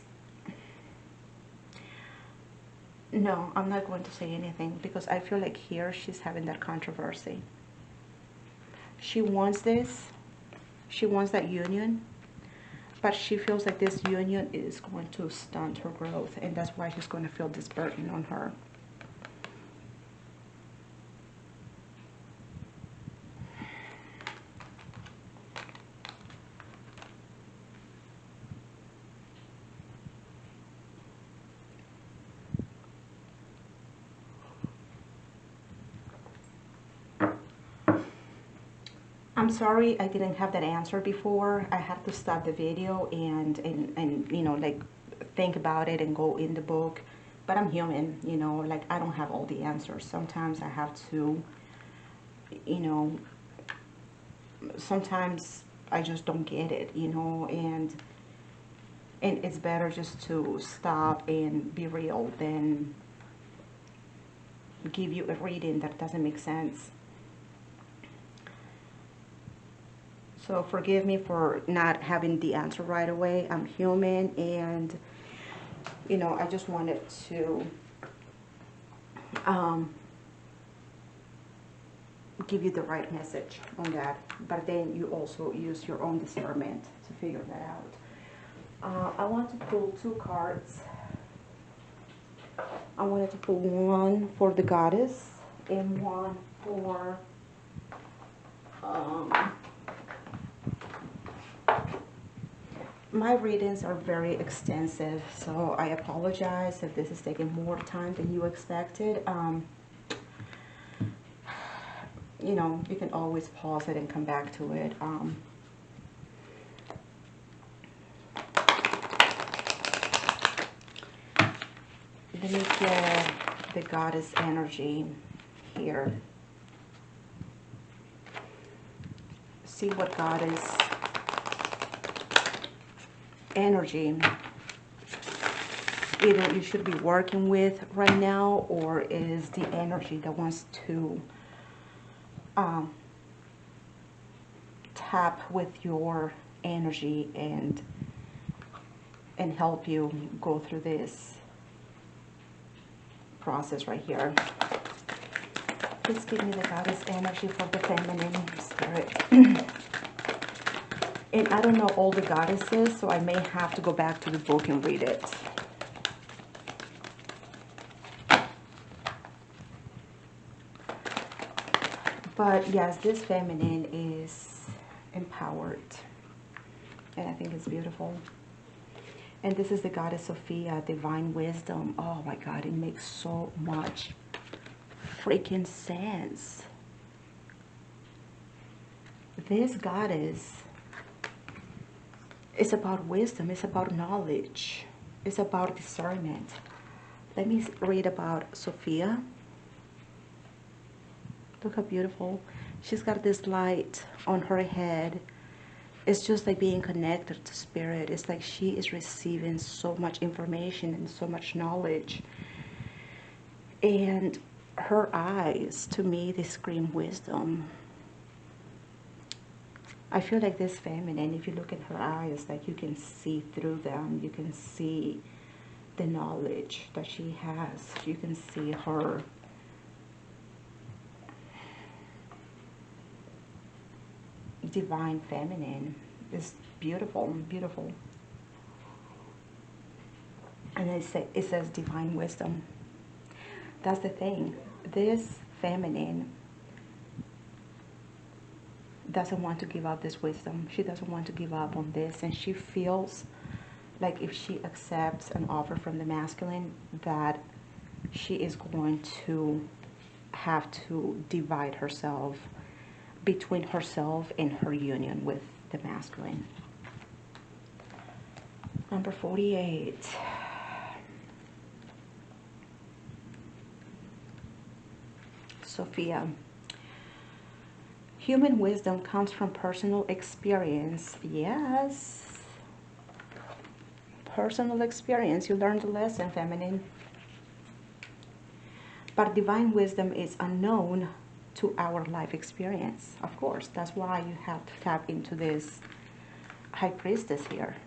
no, I'm not going to say anything, because I feel like here she's having that controversy. She wants this, she wants that union, but she feels like this union is going to stunt her growth, and that's why she's going to feel this burden on her. I'm sorry I didn't have that answer before. I had to stop the video and you know, like think about it and go in the book. But I'm human, you know, like I don't have all the answers. Sometimes I have to, you know, sometimes I just don't get it, you know, and it's better just to stop and be real than give you a reading that doesn't make sense. So forgive me for not having the answer right away. I'm human, and you know, I just wanted to give you the right message on that. But then you also use your own discernment to figure that out. I want to pull two cards. I wanted to pull one for the goddess and one for my readings are very extensive, so I apologize if this is taking more time than you expected. You know, you can always pause it and come back to it. Let me get the goddess energy here. See what goddess energy either you should be working with right now, or is the energy that wants to tap with your energy and help you go through this process right here. Please give me the goddess energy for the feminine spirit. And I don't know all the goddesses, so I may have to go back to the book and read it. But yes, this feminine is empowered. And I think it's beautiful. And this is the goddess Sophia, divine wisdom. Oh my God, it makes so much freaking sense. This goddess is about wisdom, it's about knowledge, it's about discernment. Let me read about Sophia. Look how beautiful. She's got this light on her head. It's just like being connected to spirit. It's like she is receiving so much information and so much knowledge. And her eyes, to me, they scream wisdom. I feel like this feminine, if you look at her eyes, like you can see through them. You can see the knowledge that she has. You can see her divine feminine. Is beautiful, beautiful. And it says divine wisdom. That's the thing. This feminine doesn't want to give up this wisdom. She doesn't want to give up on this, and she feels like if she accepts an offer from the masculine, that she is going to have to divide herself between herself and her union with the masculine. Number 48. Sophia. Human wisdom comes from personal experience. Yes. Personal experience. You learned the lesson, feminine. But divine wisdom is unknown to our life experience. Of course, that's why you have to tap into this high priestess here.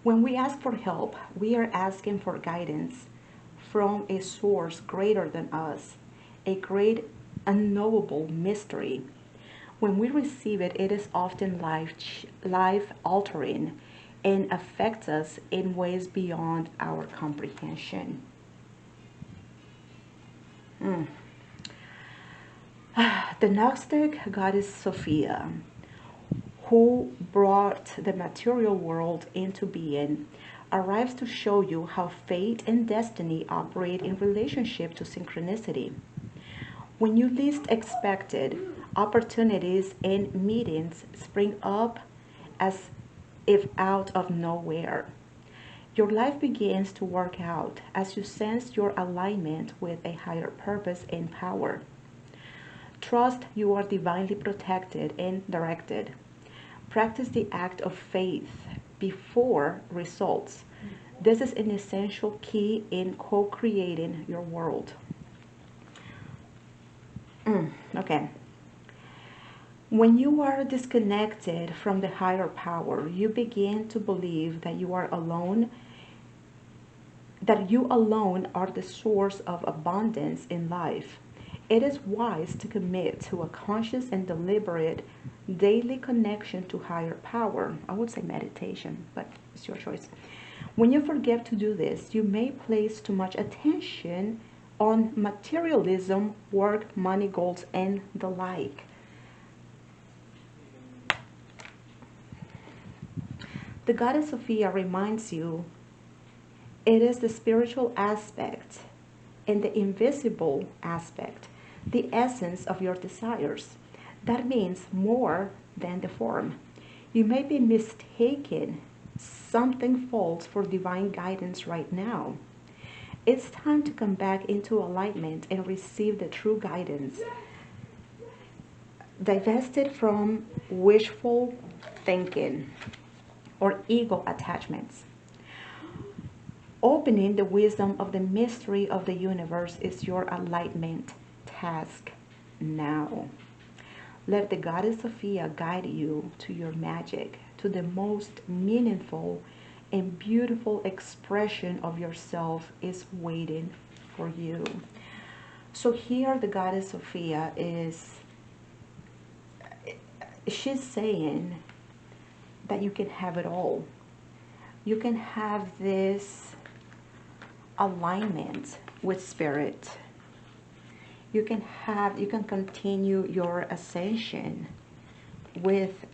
When we ask for help, we are asking for guidance from a source greater than us, a great unknowable mystery. When we receive it, it is often life-altering and affects us in ways beyond our comprehension. The Gnostic goddess Sophia, who brought the material world into being, arrives to show you how fate and destiny operate in relationship to synchronicity. When you least expect it, opportunities and meetings spring up as if out of nowhere. Your life begins to work out as you sense your alignment with a higher purpose and power. Trust you are divinely protected and directed. Practice the act of faith before results. This is an essential key in co-creating your world. Okay. When you are disconnected from the higher power, you begin to believe that you are alone, that you alone are the source of abundance in life. It is wise to commit to a conscious and deliberate daily connection to higher power. I would say meditation, but it's your choice. When you forget to do this, you may place too much attention on materialism, work, money, goals, and the like. The goddess Sophia reminds you it is the spiritual aspect and the invisible aspect, the essence of your desires. That means more than the form. You may be mistaken something false for divine guidance right now. It's time to come back into alignment and receive the true guidance, divested from wishful thinking or ego attachments. Opening the wisdom of the mystery of the universe is your alignment task now. Let the goddess Sophia guide you to your magic, to the most meaningful and beautiful expression of yourself is waiting for you. So here the goddess Sophia is she's saying that you can have it all. You can have this alignment with spirit. You can continue your ascension with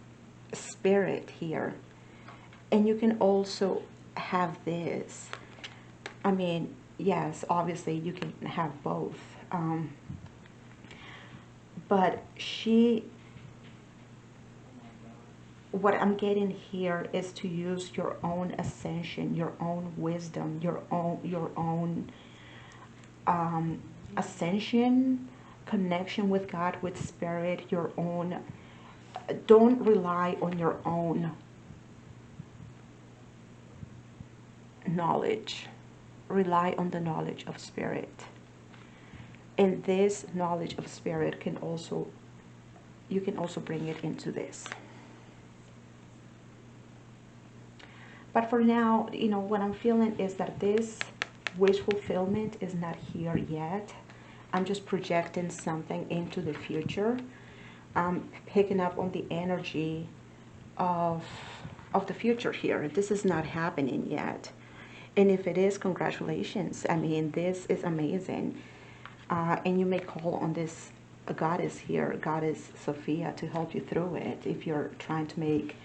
spirit here. And you can also have this. I mean, yes, obviously you can have both. But what I'm getting here is to use your own ascension, your own wisdom, your own ascension, connection with God, with spirit, your own. Don't rely on your own knowledge. Rely on the knowledge of spirit. And this knowledge of spirit can also, you can also bring it into this. But for now, you know, what I'm feeling is that this wish fulfillment is not here yet. I'm just projecting something into the future. I'm picking up on the energy of the future here. This is not happening yet. And if it is, congratulations. I mean, this is amazing. And you may call on this goddess here, Goddess Sophia, to help you through it if you're trying to make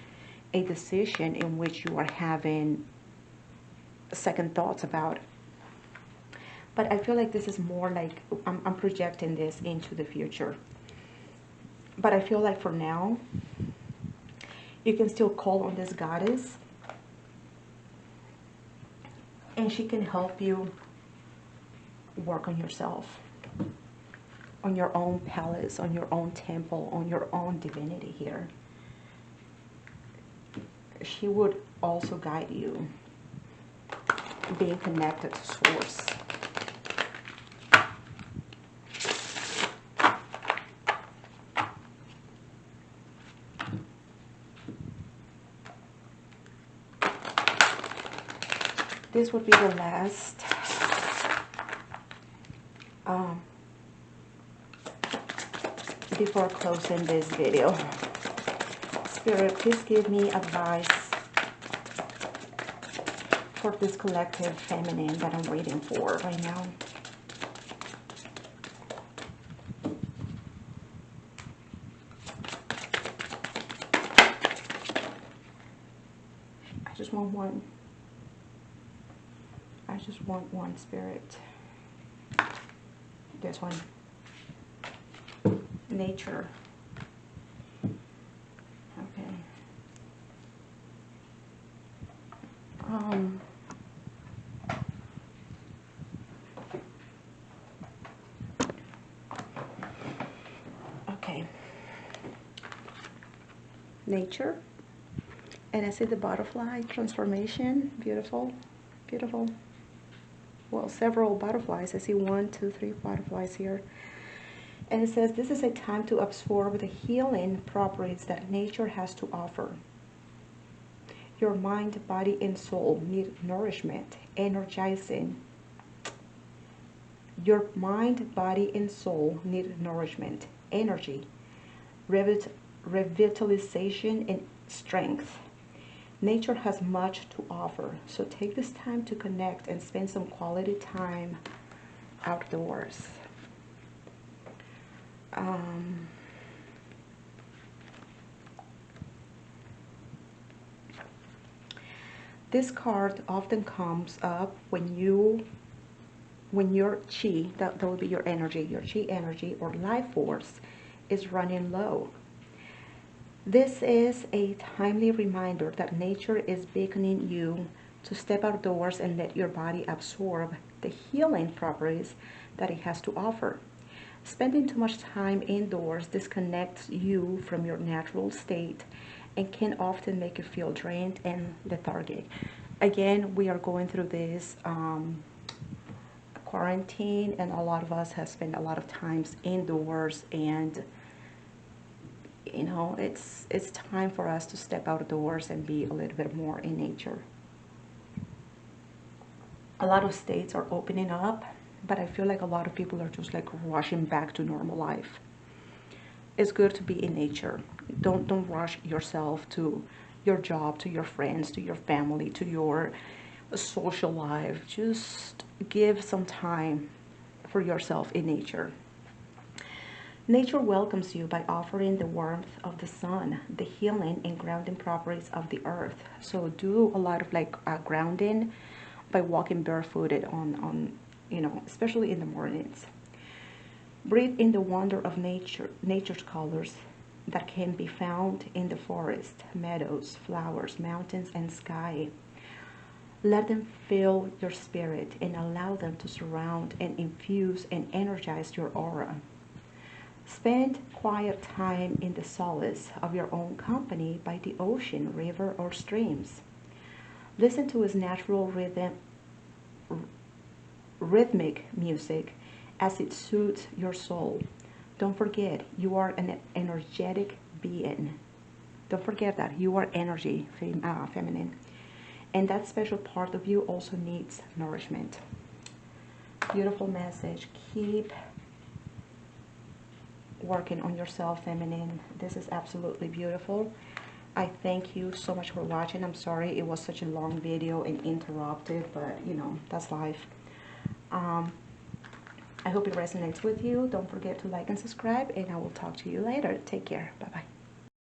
a decision in which you are having second thoughts about. But I feel like this is more like I'm projecting this into the future. But I feel like for now, you can still call on this goddess, and she can help you work on yourself, on your own palace, on your own temple, on your own divinity here. She would also guide you, being connected to source. This would be the last before closing this video. Spirit, please give me advice for this collective feminine that I'm waiting for right now. I just want one. I just want one, Spirit. This one. Nature. Okay. Okay. Nature. And I see the butterfly transformation. Beautiful. Beautiful. Well, several butterflies. I see 1, 2, 3 butterflies here. And it says, this is a time to absorb the healing properties that nature has to offer. Your mind, body, and soul need nourishment, energizing. Your mind, body, and soul need nourishment, energy, revitalization, and strength. Nature has much to offer, so take this time to connect and spend some quality time outdoors. This card often comes up when your chi, that will be your energy, your chi energy or life force is running low. This is a timely reminder that nature is beckoning you to step outdoors and let your body absorb the healing properties that it has to offer. Spending too much time indoors disconnects you from your natural state and can often make you feel drained and lethargic. Again, we are going through this quarantine, and a lot of us have spent a lot of times indoors, and you know, it's time for us to step outdoors and be a little bit more in nature. A lot of states are opening up, but I feel like a lot of people are just like rushing back to normal life. it's good to be in nature. Don't rush yourself to your job, to your friends, to your family, to your social life. Just give some time for yourself in nature. Nature welcomes you by offering the warmth of the sun, the healing and grounding properties of the earth. So do a lot of like grounding by walking barefooted on especially in the mornings. Breathe in the wonder of nature's colors that can be found in the forest, meadows, flowers, mountains, and sky. Let them fill your spirit and allow them to surround and infuse and energize your aura. Spend quiet time in the solace of your own company by the ocean, river, or streams. Listen to its natural rhythmic music as it soothes your soul. Don't forget, you are an energetic being. Don't forget that you are energy, feminine. And that special part of you also needs nourishment. Beautiful message. Keep working on yourself, feminine. This is absolutely beautiful. I thank you so much for watching. I'm sorry it was such a long video and interrupted, but that's life. I hope it resonates with you. Don't forget to like and subscribe, and I will talk to you later. Take care. Bye bye.